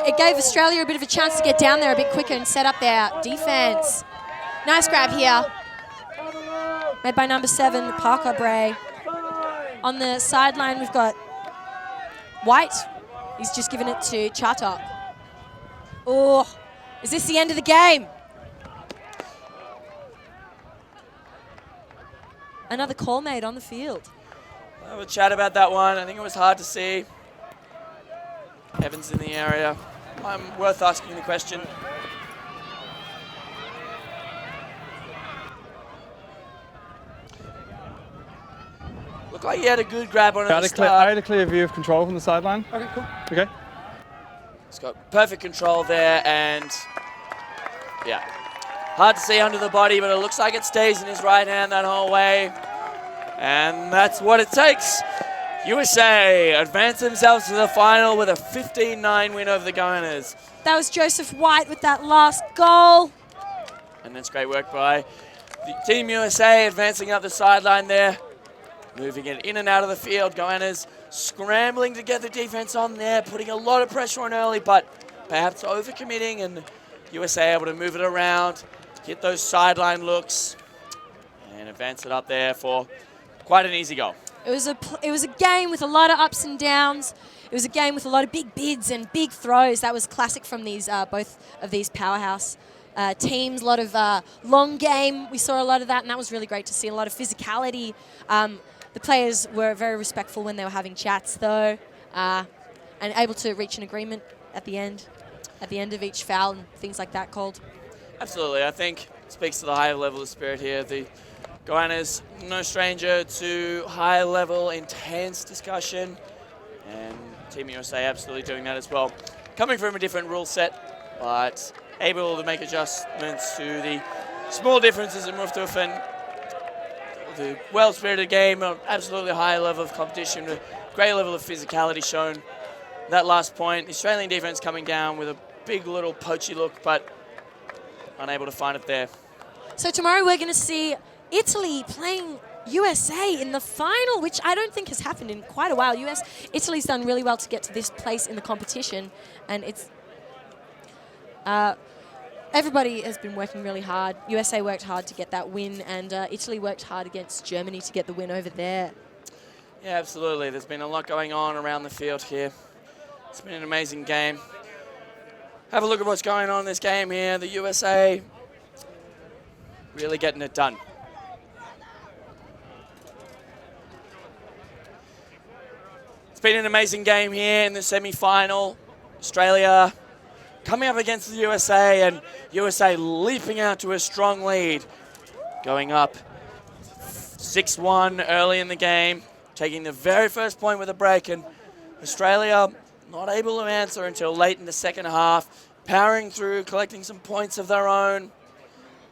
It gave Australia a bit of a chance to get down there a bit quicker and set up their defense. Nice grab here. Made by number 7, Parker Bray. On the sideline, we've got White. He's just given it to Chartok. Oh, is this the end of the game? Another call made on the field. We'll have a chat about that one. I think it was hard to see. Evans in the area. Worth asking the question. Looked like he had a good grab on it at the start. I had a clear view of control from the sideline. Okay, cool. Okay. He's got perfect control there, and yeah. Hard to see under the body, but it looks like it stays in his right hand that whole way. And that's what it takes. USA advance themselves to the final with a 15-9 win over the Goannas. That was Joseph White with that last goal. And that's great work by the Team USA advancing up the sideline there. Moving it in and out of the field. Goannas scrambling to get the defense on there, putting a lot of pressure on early, but perhaps overcommitting, and USA able to move it around, get those sideline looks, and advance it up there for quite an easy goal. It was a game with a lot of ups and downs. It was a game with a lot of big bids and big throws. That was classic from these both of these powerhouse teams. A lot of long game. We saw a lot of that, and that was really great to see. A lot of physicality. The players were very respectful when they were having chats, though, and able to reach an agreement at the end of each foul and things like that called. Absolutely, I think it speaks to the higher level of spirit here. The Goannas, no stranger to high-level, intense discussion, and Team USA absolutely doing that as well. Coming from a different rule set, but able to make adjustments to the small differences in Reupload and the well-spirited game, absolutely high level of competition, a great level of physicality shown. That last point, the Australian defense coming down with a big little poachy look, but unable to find it there. So tomorrow we're going to see Italy playing USA in the final, which I don't think has happened in quite a while. Italy's done really well to get to this place in the competition, and it's everybody has been working really hard. USA worked hard to get that win, and Italy worked hard against Germany to get the win over there. Yeah, absolutely. There's been a lot going on around the field here. It's been an amazing game. Have a look at what's going on in this game here. The USA really getting it done. It's been an amazing game here in the semi-final. Australia coming up against the USA, and USA leaping out to a strong lead. Going up 6-1 early in the game, taking the very first point with a break, and Australia not able to answer until late in the second half, powering through, collecting some points of their own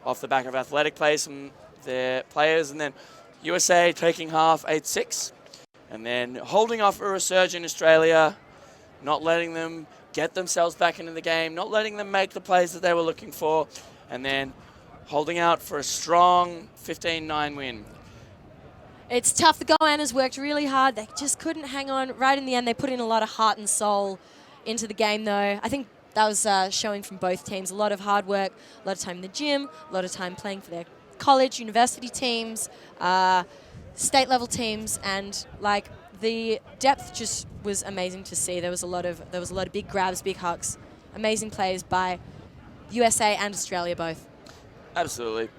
off the back of athletic plays from their players, and then USA taking half 8-6, and then holding off a resurgent Australia, not letting them get themselves back into the game, not letting them make the plays that they were looking for, and then holding out for a strong 15-9 win. It's tough. The Goannas worked really hard. They just couldn't hang on. Right in the end, they put in a lot of heart and soul into the game, though. I think that was showing from both teams. A lot of hard work, a lot of time in the gym, a lot of time playing for their college, university teams, state-level teams, and like the depth just was amazing to see. There was a lot of big grabs, big hucks, amazing plays by USA and Australia both. Absolutely.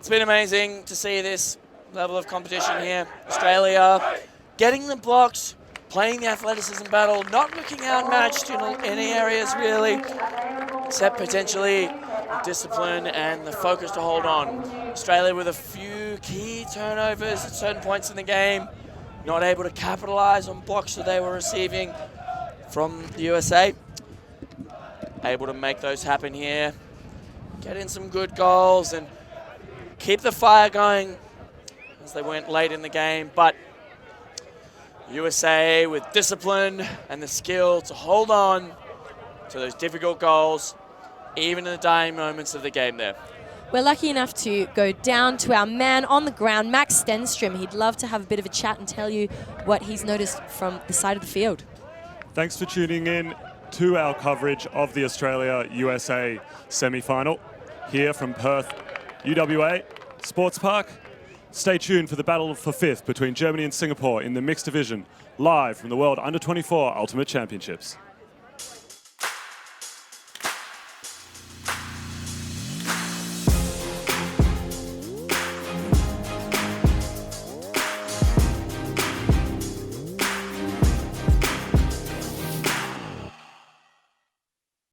It's been amazing to see this level of competition here. Australia getting the blocks, playing the athleticism battle, not looking outmatched in any areas really, except potentially discipline and the focus to hold on. Australia with a few key turnovers at certain points in the game, not able to capitalize on blocks that they were receiving from the USA. Able to make those happen here, get in some good goals and keep the fire going as they went late in the game. But USA with discipline and the skill to hold on to those difficult goals, even in the dying moments of the game there. We're lucky enough to go down to our man on the ground, Max Stenstrom. He'd love to have a bit of a chat and tell you what he's noticed from the side of the field. Thanks for tuning in to our coverage of the Australia-USA semi-final here from Perth, UWA Sports Park. Stay tuned for the battle for fifth between Germany and Singapore in the mixed division, live from the World Under-24 Ultimate Championships.